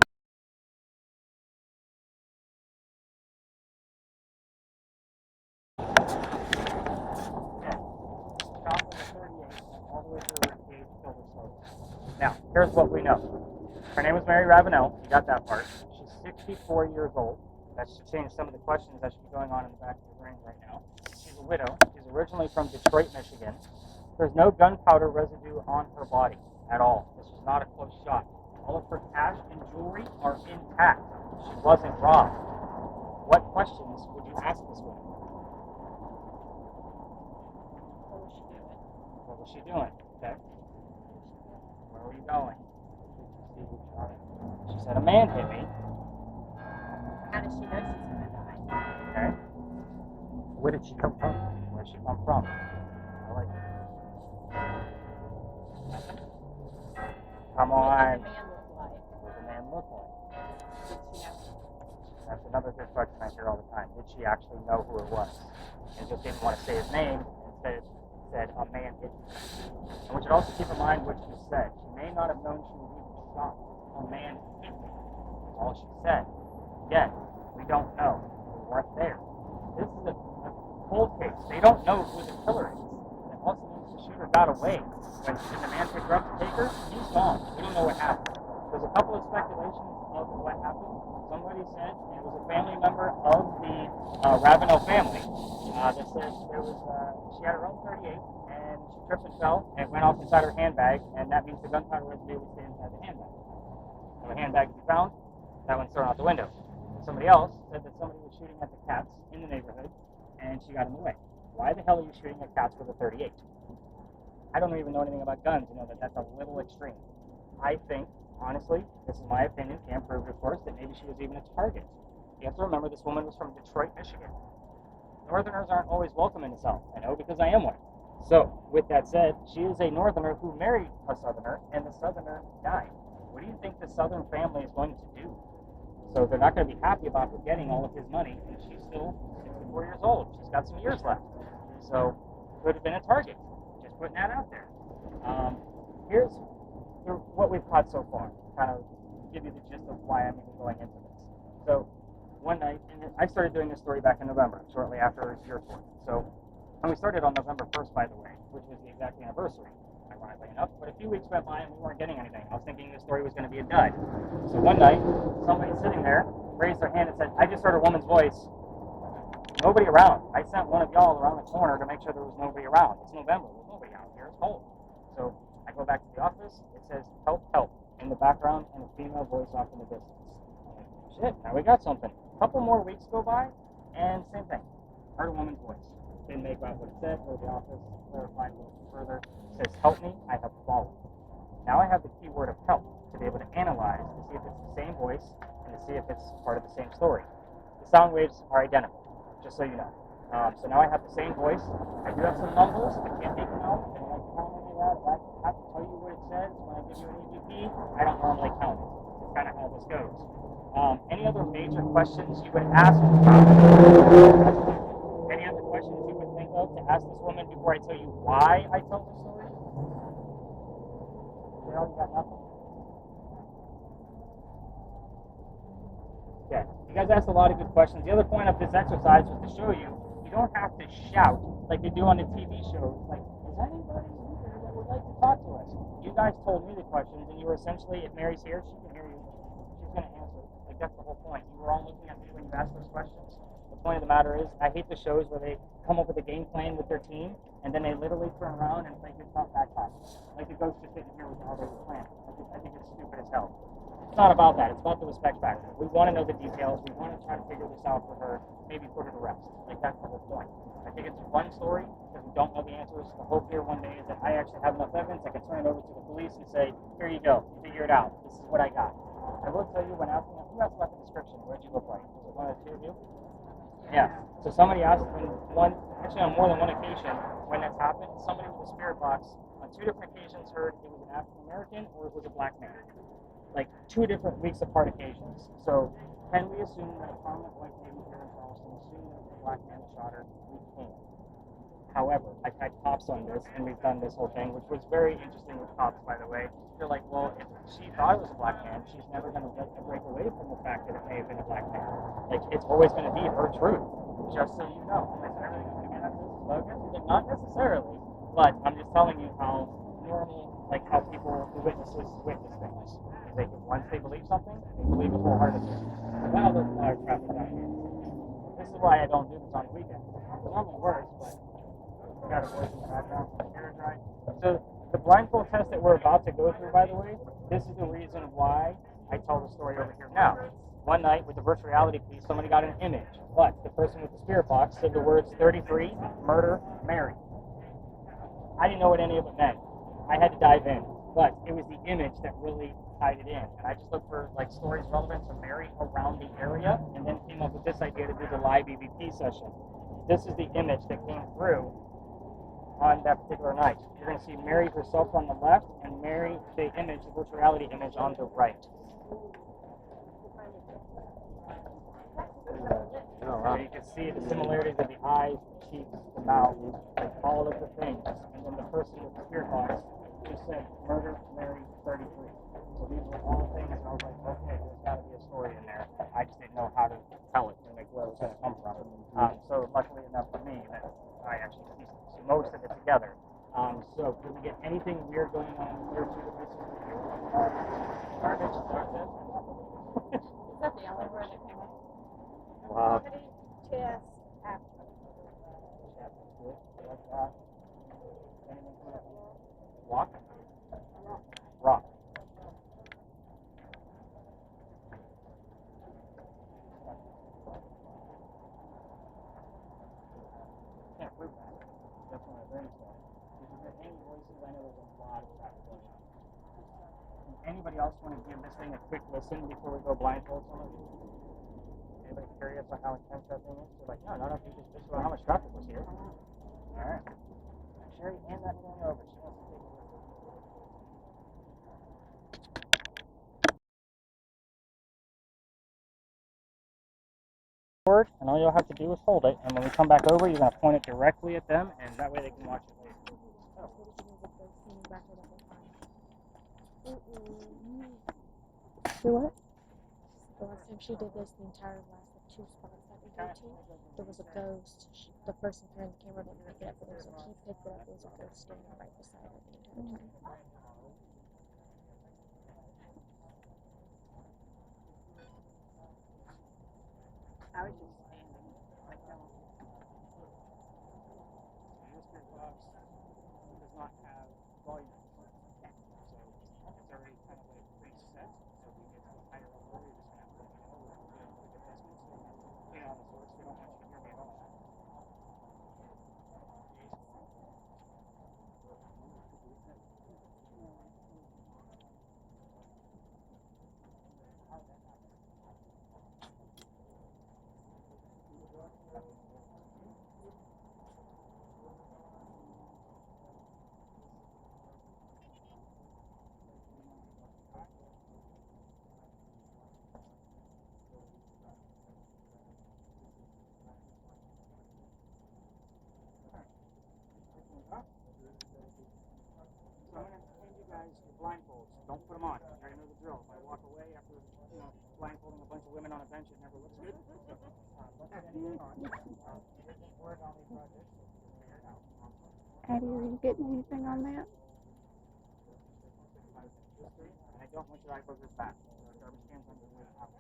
all the way through her cage filled with smoke. Now, here's what we know. Her name was Mary Ravenel. You got that part. She's 64 years old. That should change some of the questions that should be going on in the back of your brain right now. She's a widow. She's originally from Detroit, Michigan. There's no gunpowder residue on her body at all. This was not a close shot. All of her cash and jewelry are intact. She wasn't robbed. What questions would you ask this woman? What was she doing? Okay. Where were you going? She said, a man hit me. How does she know she's going to die? Okay. Where did she come from? Where did she come from? I like it. Come on. What did the man look like? What does the man look like? Did she know? That's another good question I hear all the time. Did she actually know who it was? And just didn't want to say his name and said a man hit me. And we should also keep in mind what she said. She may not have known she was even shot. A man hit me. That's all she said. Again, we don't know. We weren't there. This is a cold case. They don't know who the killer is. And it also means the shooter got away. When the man picked her up to take her, he's gone. We don't know what happened. There's a couple of speculations of what happened. Somebody said it was a family member of the Ravenel family that said there was she had her own 38 and she tripped and fell and it went off inside her handbag, and that means the gunpowder residue would stay inside the handbag. So the handbag you found, that one's thrown out the window. Somebody else said that somebody was shooting at the cats in the neighborhood and she got in the way. Why the hell are you shooting at cats with a 38? I don't even know anything about guns. You know that's a little extreme. I think, honestly, this is my opinion, can't prove it of course, that maybe she was even a target. You have to remember this woman was from Detroit, Michigan. Northerners aren't always welcome in the South. I know because I am one. So, with that said, she is a Northerner who married a Southerner, and the Southerner died. What do you think the Southern family is going to do? So they're not going to be happy about her getting all of his money, and she's still 64 years old. She's got some years left. So, could have been a target. Just putting that out there. Here's what we've caught so far, kind of give you the gist of why I'm even going into this. So one night, and I started doing this story back in November, shortly after your report. So, and we started on November 1st, by the way, which was the exact anniversary, ironically enough. But a few weeks went by and we weren't getting anything. I was thinking this story was going to be a dud. So one night, somebody sitting there raised their hand and said, "I just heard a woman's voice." Nobody around. I sent one of y'all around the corner to make sure there was nobody around. It's November. There's nobody out here. It's cold. So I go back to the office. It says, "Help, help," in the background and a female voice off in the distance. I'm like, shit, now we got something. A couple more weeks go by, and same thing. Heard a woman's voice. Didn't make out what it said. Go to the office, clarified a little further. It says, "Help me, I have fallen." Now I have the keyword of help to be able to analyze to see if it's the same voice and to see if it's part of the same story. The sound waves are identical, just so you know. So now I have the same voice. I do have some mumbles. I can't make them out. I don't like counting any of that. If I have to tell you what it says when I give you an EVP, I don't normally count it. It's kind of how this goes. Any other major questions you would ask? Any other questions you would think of to ask this woman before I tell you why I tell the story? You got nothing. Yeah, you guys asked a lot of good questions. The other point of this exercise was to show you, you don't have to shout like they do on the TV shows. Like, is anybody here that would like to talk to us? You guys told me the questions, and you were essentially, if Mary's here, she can hear you. She's going to answer. Like, that's the whole point. You were all looking at me when you asked those questions. The point of the matter is, I hate the shows where they come up with a game plan with their team, and then they literally turn around and play good cop, bad cop. Like the ghost just sitting here with all they were planning. I think it's stupid as hell. It's not about that. It's about the respect factor. We want to know the details. We want to try to figure this out for her, maybe put her to rest. Like, that's the whole point. I think it's a fun story because we don't know the answers. The hope here one day is that I actually have enough evidence I can turn it over to the police and say, "Here you go. Figure it out. This is what I got." I will tell you when asking, who asked about the description? What did you look like? Was it one or two of you? Yeah. So somebody asked actually on more than one occasion when that's happened, somebody with a spirit box on two different occasions heard it was an African American or it was a black man. Like 2 different weeks apart occasions. So can we assume that a prominent white lady here in Charleston assumed that it was a black man that shot her? We can't. However, I've had cops on this, and we've done this whole thing, which was very interesting with cops, by the way. They're like, well, if she thought it was a black man, she's never going to break away from the fact that it may have been a black man. Like, it's always going to be her truth, just so you know. Is everything going to get after this slogan? Not necessarily, but I'm just telling you how normal, like how people who witness things. Is like, once they believe something, they believe it wholeheartedly. Wow, there's a lot of traffic down here. This is why I don't do this on the weekends. It normally works, but we got a voice in the background from the carriage ride. So the blindfold test that we're about to go through, by the way, this is the reason why I tell the story over here now. One night with the virtual reality piece, somebody got an image, but the person with the spirit box said the words 33, murder, Mary. I didn't know what any of it meant. I had to dive in, but it was the image that really tied it in. And I just looked for like stories relevant to Mary around the area, and then came up with this idea to do the live EVP session. This is the image that came through on that particular night. You're going to see Mary herself on the left, and Mary, the image, the virtual reality image, on the right. So you can see the similarities of the eyes, the cheeks, the mouth, like all of the things. And then the person with the spirit box just said, "Murder, Mary, 33." So these were all things, and I was like, okay, there's got to be a story in there. I just didn't know how to tell it and like where it was going to come from. So luckily enough for me that I actually pieced most of it together. So did we get anything weird going on here too that this is here? Garbage, start this. Is that the only word that came up? Wow. Chest, after. Walk? Rock. Can't prove that. That's one of the things though. If you hear any voices, I know there's a lot of traffic going on. Anybody else want to give this thing a quick listen before we go blindfold some of you? Anybody curious about how intense that thing is? They're like, no, not if you just about how much traffic was here. Alright. Sherry, hand that thing over. She wants to take a look. And all you'll have to do is hold it, and when we come back over, you're going to point it directly at them, and that way they can watch it later. Do what? The last time she did this, the entire last 2 spots that we go to, there was a ghost. The person carrying the camera didn't pick it up, but there was he picked it up. There was a ghost standing right beside her the entire time. I was just standing. Like, no. Your spirit box does not have volume control. So it's already kind of like preset. So if you get to a higher level, you're just going to have to let me know. We're doing quick adjustments. So, on the source, we don't want you to hear me at all. So I'm going to hand you guys your blindfolds. Don't put them on. You already know the drill. If I walk away after, blindfolding a bunch of women on a bench, it never looks good. So, don't put anything on. Here's this word on these projects, so you can figure it out. Addie, are you getting anything on that? And I don't want your IRPOV back. Garbage cans on your way out.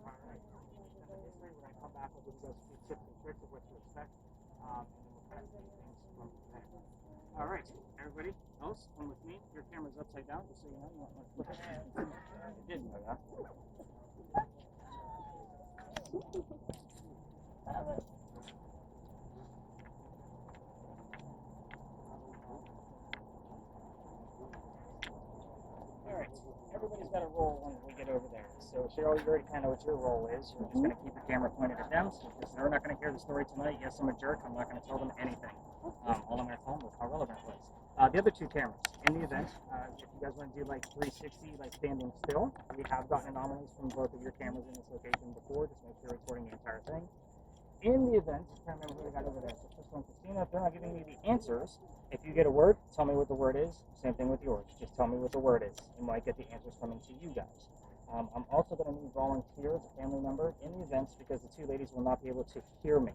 Alright. When I come back, I'll give you guys a few tips and tricks of what to expect. And then we'll kind of do things from there. Alright, everybody else, come with me. Your camera's upside down, just so you know. You want to flip it. It did know that. Alright, everybody's got a role when we get over there. So Cheryl, you already kind of know what your role is. You're just going to keep your camera pointed at them. So they're not going to hear the story tonight. Yes, I'm a jerk. I'm not going to tell them anything. All I'm going to tell them is how relevant it was. The other 2 cameras, in the event, if you guys want to do like 360, like standing still, we have gotten anomalies from both of your cameras in this location before. Just make sure you're recording the entire thing. In the event, I can't remember who we got over there. So first one, Christina, if they're not giving me the answers, if you get a word, tell me what the word is. Same thing with yours. Just tell me what the word is. You might get the answers coming to you guys. I'm also going to need volunteers, a family member, in the events because the 2 ladies will not be able to hear me.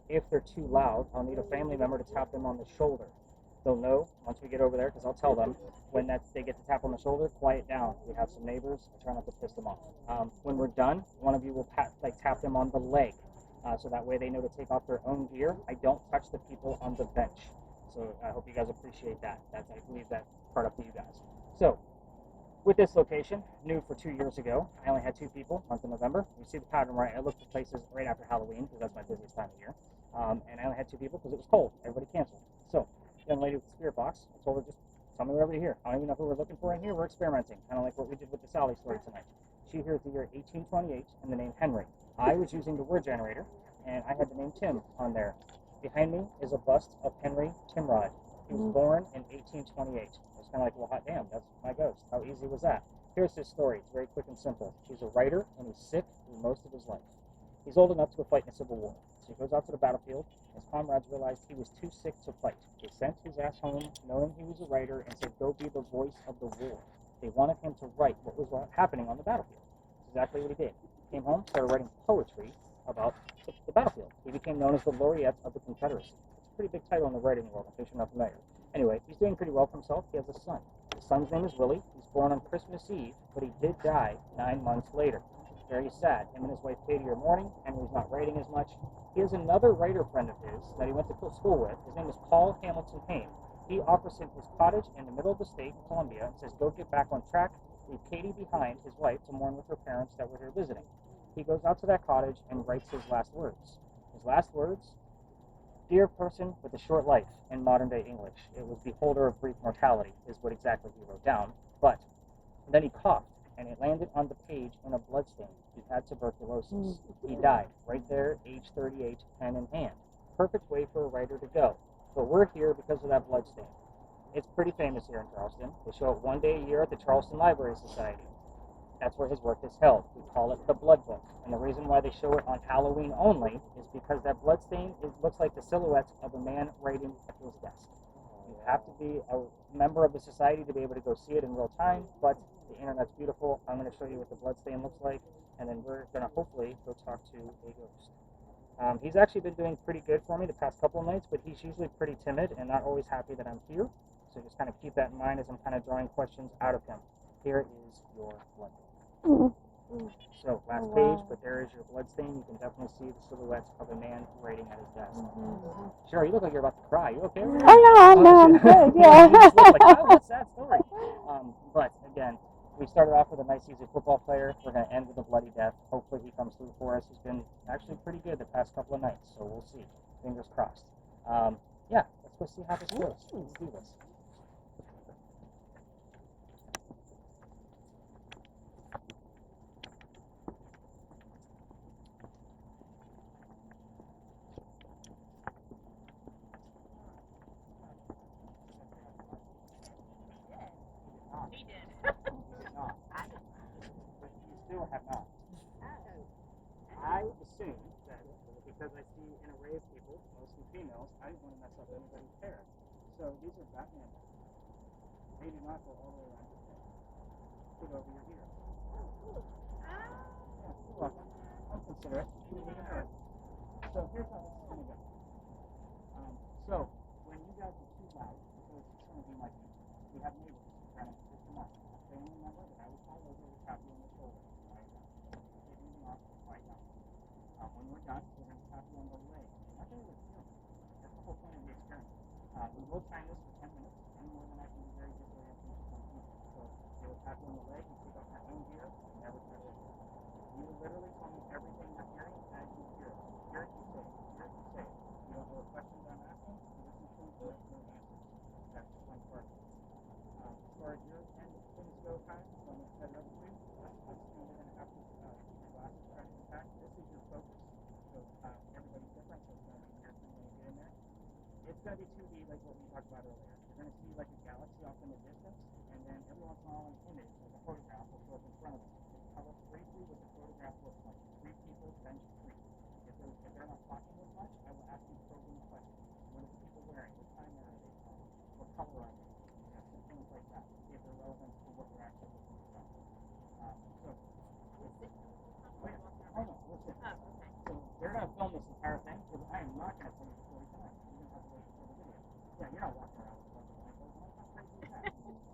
If they're too loud, I'll need a family member to tap them on the shoulder. They'll know once we get over there because I'll tell them when they get to tap on the shoulder, quiet down. We have some neighbors. I try not to piss them off. When we're done, one of you will tap them on the leg. So that way they know to take off their own gear. I don't touch the people on the bench. So I hope you guys appreciate that. I leave that part up to you guys. So with this location, new for 2 years ago, I only had 2 people, month of November. You see the pattern, right? I looked for places right after Halloween because that's my busiest time of year. And I only had 2 people because it was cold. Everybody canceled. So young lady with the spirit box, I told her just tell me whatever you hear. I don't even know who we're looking for in here. We're experimenting, kind of like what we did with the Sally story tonight. She hears the year 1828 and the name Henry. I was using the word generator, and I had the name Tim on there. Behind me is a bust of Henry Timrod. He was born in 1828. It's kind of like, well, hot damn, that's my ghost. How easy was that? Here's his story. It's very quick and simple. He's a writer, and he's sick through most of his life. He's old enough to go fight in a civil war. So he goes out to the battlefield. His comrades realized he was too sick to fight. They sent his ass home, knowing he was a writer, and said, go be the voice of the war. They wanted him to write what was happening on the battlefield. That's exactly what he did. He came home, started writing poetry about the battlefield. He became known as the laureate of the Confederacy. It's a pretty big title in the writing world, in case you're not familiar. Anyway, he's doing pretty well for himself. He has a son. His son's name is Willie. He's born on Christmas Eve, but he did die 9 months later. Very sad. Him and his wife Katie are mourning. Henry's not writing as much. He has another writer friend of his that he went to school with. His name is Paul Hamilton Hayne. He offers him his cottage in the middle of the state, Columbia, and says, go get back on track. Leave Katie behind, his wife, to mourn with her parents that were here visiting. He goes out to that cottage and writes his last words. His last words, dear person with a short life in modern day English. It was beholder of brief mortality is what exactly he wrote down. But then he coughed and it landed on the page in a bloodstain. He had tuberculosis. He died right there, age 38, pen in hand. Perfect way for a writer to go. But we're here because of that bloodstain. It's pretty famous here in Charleston. They show it one day a year at the Charleston Library Society. That's where his work is held. We call it the Blood Book. And the reason why they show it on Halloween only is because that bloodstain looks like the silhouette of a man writing at his desk. You You have to be a member of the society to be able to go see it in real time, but the internet's beautiful. I'm going to show you what the bloodstain looks like, and then we're going to hopefully go talk to a ghost. He's actually been doing pretty good for me the past couple of nights, but he's usually pretty timid and not always happy that I'm here. So just kind of keep that in mind as I'm kind of drawing questions out of him. Here is your blood. So last page, but there is your blood stain. You can definitely see the silhouettes of a man writing at his desk. Sure, you look like you're about to cry. You okay? Oh no, I'm good. Yeah. You just look like, oh, what's that story? But again, we started off with a nice, easy football player. We're going to end with a bloody death. Hopefully he comes through for us. He's been actually pretty good the past couple of nights, so we'll see. Fingers crossed. Yeah, let's go see how this goes. Let's do this. He did. Not. But you still have not. I assume that because I see an array of people, mostly females, I didn't want to mess up anybody's hair. So these are Batman. They do not go all the way around your head. Put over your ear. Yeah, you're welcome. I'll consider it. You didn't even know it. So here's how this is going to go. So when you guys are too loud, because it's going to be like we have neighbors kind of pick them up. Family member that I would call over would tap you on the shoulder. Right now. Give you off right now. When we're done, we're going to tap you on the leg. Not that it's feeling. That's the whole point of the experiment. We will time this for 10 minutes. Any more than that can be very disorienting to some people. So they will tap you on the leg, you take off your own gear, and never touch it. You literally tell me everything you're hearing as you hear it. Hear it, you say it. Hear it, you say it. You don't know the questions I'm asking, you listen to them, there's no answers. That's one part. As far as your end of things go, Kyle, so I'm going to set it up for you. Obviously, you're going to have to keep your glasses trying to intact. This is your focus. So everybody's different, so it's going to be weird for you when you get in there. It's going to be 2D like what we talked about earlier. You're going to see like a galaxy off in the distance, and then every once in a while an image, like a photograph, will show up in front of them. Tell us briefly what the photograph looks like. 3 people, bench 3. If they're not talking as much, I will ask you probing questions. What are the people wearing? What time are they from? What color are they? Some things like that. See if they're relevant to what we're actually looking for. Oh no, we'll sit. So they're going to film this entire thing, because I am not going to film it for 40 times. You're going to have to wait for the video. Yeah, you're not walking around with a bunch of blindfolds on. How crazy is that?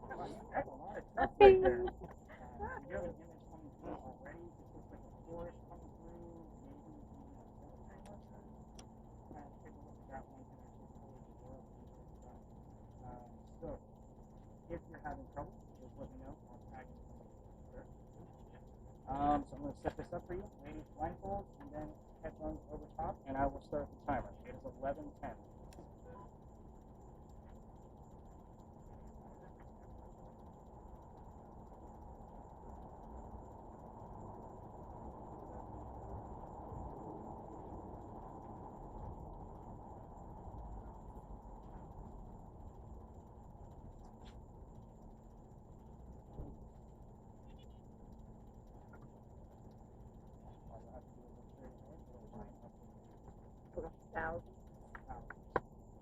Wow, you have a lot of trust right there. You have an image coming through already. This looks like a forest coming through. Maybe even a cemetery marker. Kind of take a look at that one and actually pull it up and get it done. So, if you're having trouble, just let me know. I'll tag you in the sure. So I'm going to set this up for you. Ladies blindfold, and then headphones over top, and I will start the timer. It is 11:10.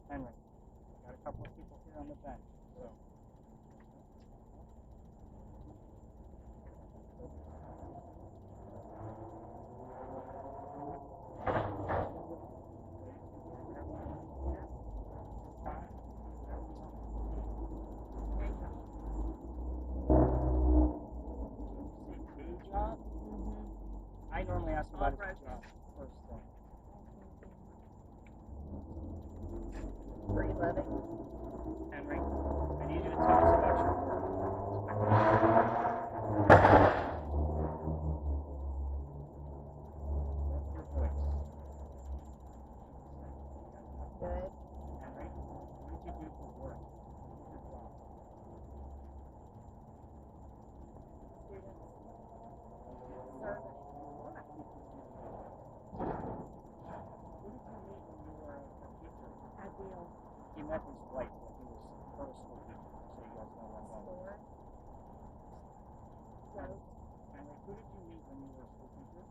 Henry, got a couple of people here on the bench, so. I normally ask about his job first thing. Free living. Henry, I need you to tell us about your work. What's your voice? Good. Henry, what did you do for work? What's your job? Students. Serving. Who did you meet when you were a teacher? Ideal. He met his wife when he was her school teacher, so you guys know what that is. Growth. Henry, who did you meet when you were a school teacher?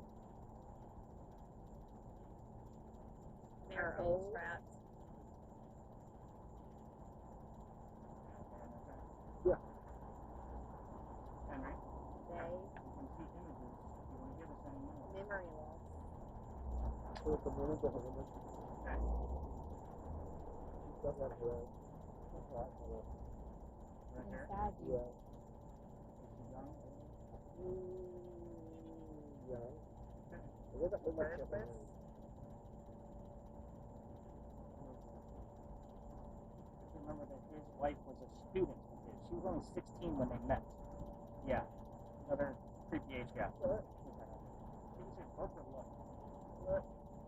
They're old rats. Inside you. Remember that his wife was a student of his. She was only 16 when they met. Yeah. Another creepy age gap. Look. She was in Booker, look. Look.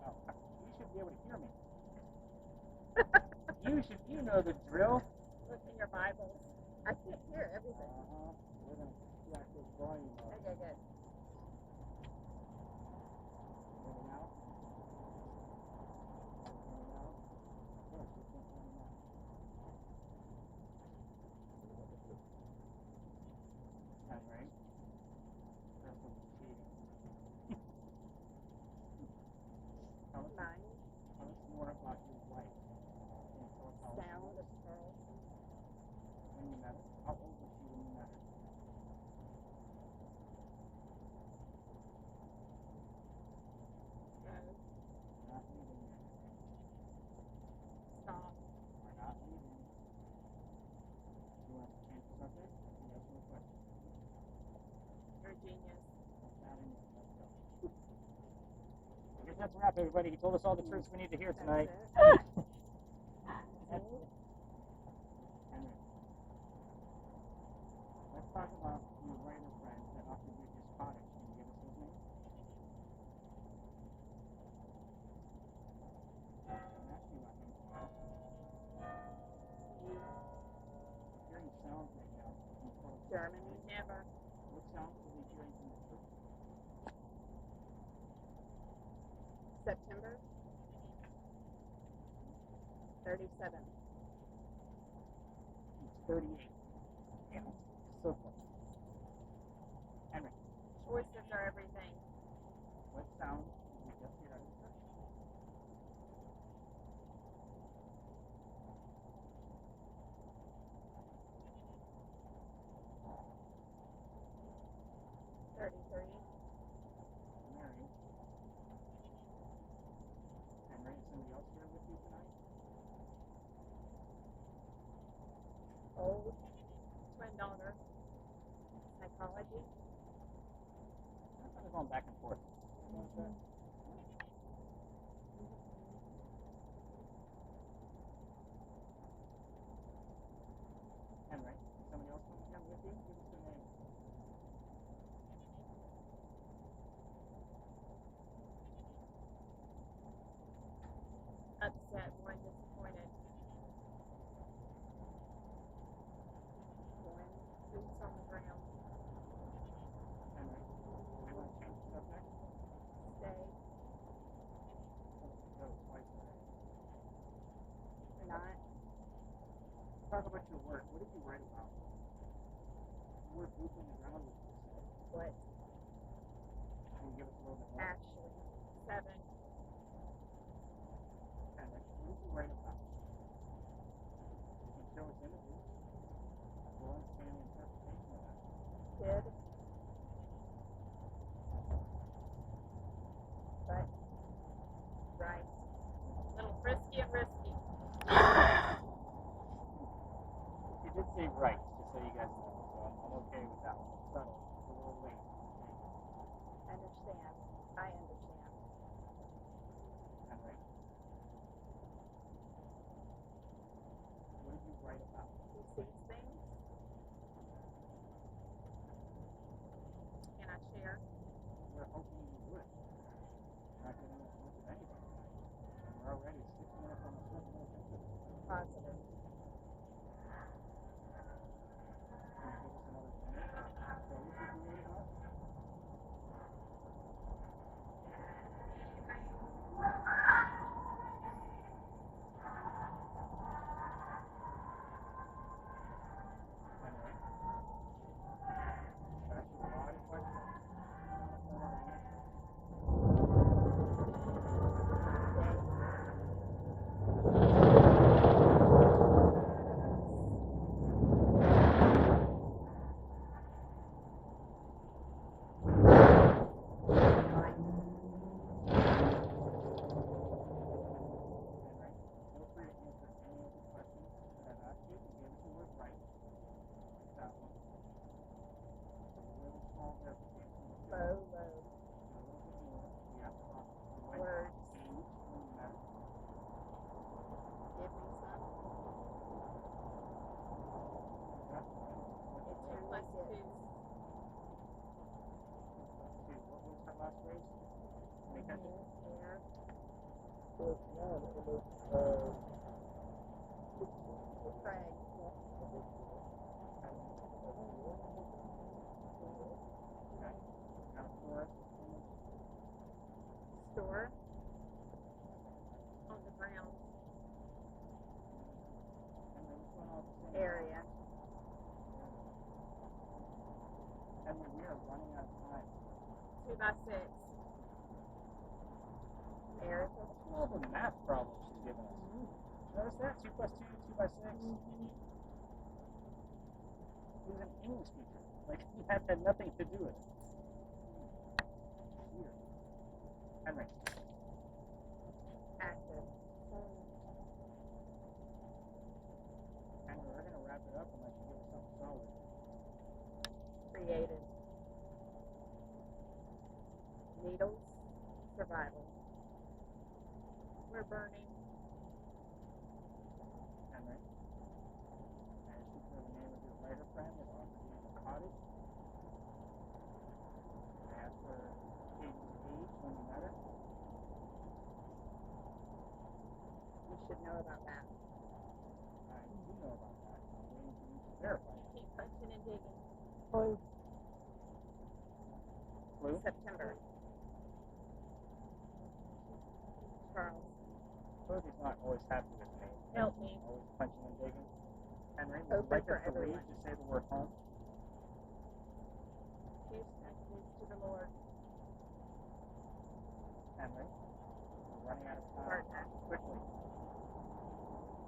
Oh, you should be able to hear me. You know the drill. Look in your Bibles. I can't hear everything. We're going to jack this volume up. Okay, good. Hear me now? Hear me now? Yes, you can hear me now. That's right. That's what we're cheating. Tell us more about your wife. Sound of Charleston. When you met her? How old was she when you met her? We're not leaving yet. Stop. We're not leaving. You want to change the subject? Yes, no question. You're a genius. That's not in it. Let's go. I guess that's a wrap, everybody. He told us all the truths we need to hear tonight. That's it. Henry, let's talk about your writer friend that offered you his cottage. Can you give us his name? I'm asking about him. I'm hearing sounds right now. Germany, never. What sounds are we hearing from the church? September 37. It's 38. Yeah, so close. Henry, Choices are everything. what sound did we just hear out of the church? Mary. Henry, is somebody else here with you tonight? Old twin daughter. Psychology. I'm kind of going back and forth. Henry, is somebody else coming here with you? Give us their name. Upset, one disappointed. One boots on the ground. Henry, do we want to change the subject? Stay. No, twice already. Not. Talk about your work. What did you write about? The word boots on the ground was you said. What? Can you give us a little bit more? Ashley. 7. Henry, what did you write about? You can show us images. We'll understand the interpretation of that. Kid. But. Right. Little frisky and risky. She did say right, just so you guys know, so I'm okay with that one. It's subtle. It's a little late. Understand. I understand. Henry, what did you write about? He sees things. Can I share? We're hoping you would. We're not getting much of anything tonight. And we're already 6 minutes, almost 7 minutes into this. Positive. Can you give us another minute? So what did you write about? What was her last race? Because Air. Craig. Store. On the ground area. And we are running out of time. 2x6. Air. What's with all the math problems she's giving us? Notice that? 2 plus 2, 2 by 6. He was an English teacher. Like, that had nothing to do with it. Weird. Henry. Active. Henry, we're going to wrap it up unless you give us something solid. Creative. Needles. Survival. We're burning. Henry. And shoot for the name of your writer friend that offered you the cottage. Ask her Katie's age when you met her. You should know about that. I do know about that. I'm waiting for you to verify it. Keep punching and digging. Blue. Blue? September. Charles. Sophie's not always happy with me. Help me. Always punching and digging. Henry, would you Open like for us to leave everyone. to say the word home? Houston needs to the Lord. Henry, we're running out of time. Partner. Quickly.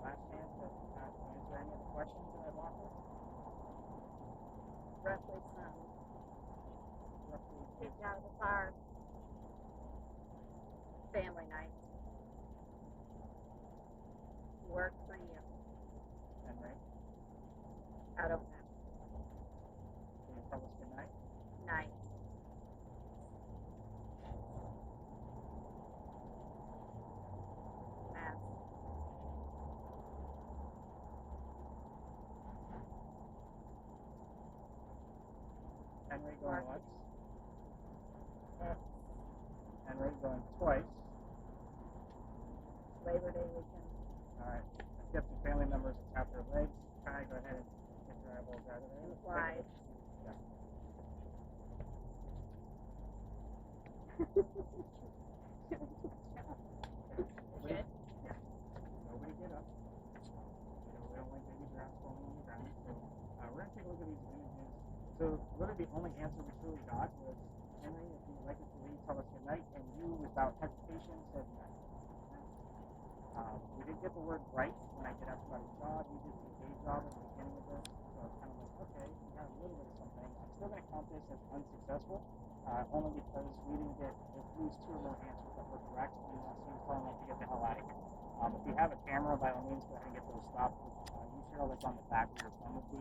Last chance to answer any of the questions that I've offered. Roughly some. Roughly Kicked out of the fire. Family night. Work for you. Henry, I don't know. can you tell us good night? Night. Mass. Henry going once. X. Henry going twice. Labor Day weekend. Alright. Let's get some family members to tap their legs. Kai, go ahead and get your eyeballs out of there. Let's take a Wide. look. Good. Nobody get up. We don't like baby giraffes falling on the ground. So we're going to take a look at these images. So really the only answer we truly got was, Henry, if you'd like us to leave, tell us good night. And you, without hesitation, said night. We did get the word right when I did ask about his job. You did say day job at the beginning of this. So it's kind of like, okay, we got a little bit of something. I'm still going to count this as unsuccessful, only because we didn't get at least 2 or more answers that were correct. And so you're telling us to get the hell out of here. If you have a camera, by all means, go ahead and get those stopped. You should always on the back where your thumb would be.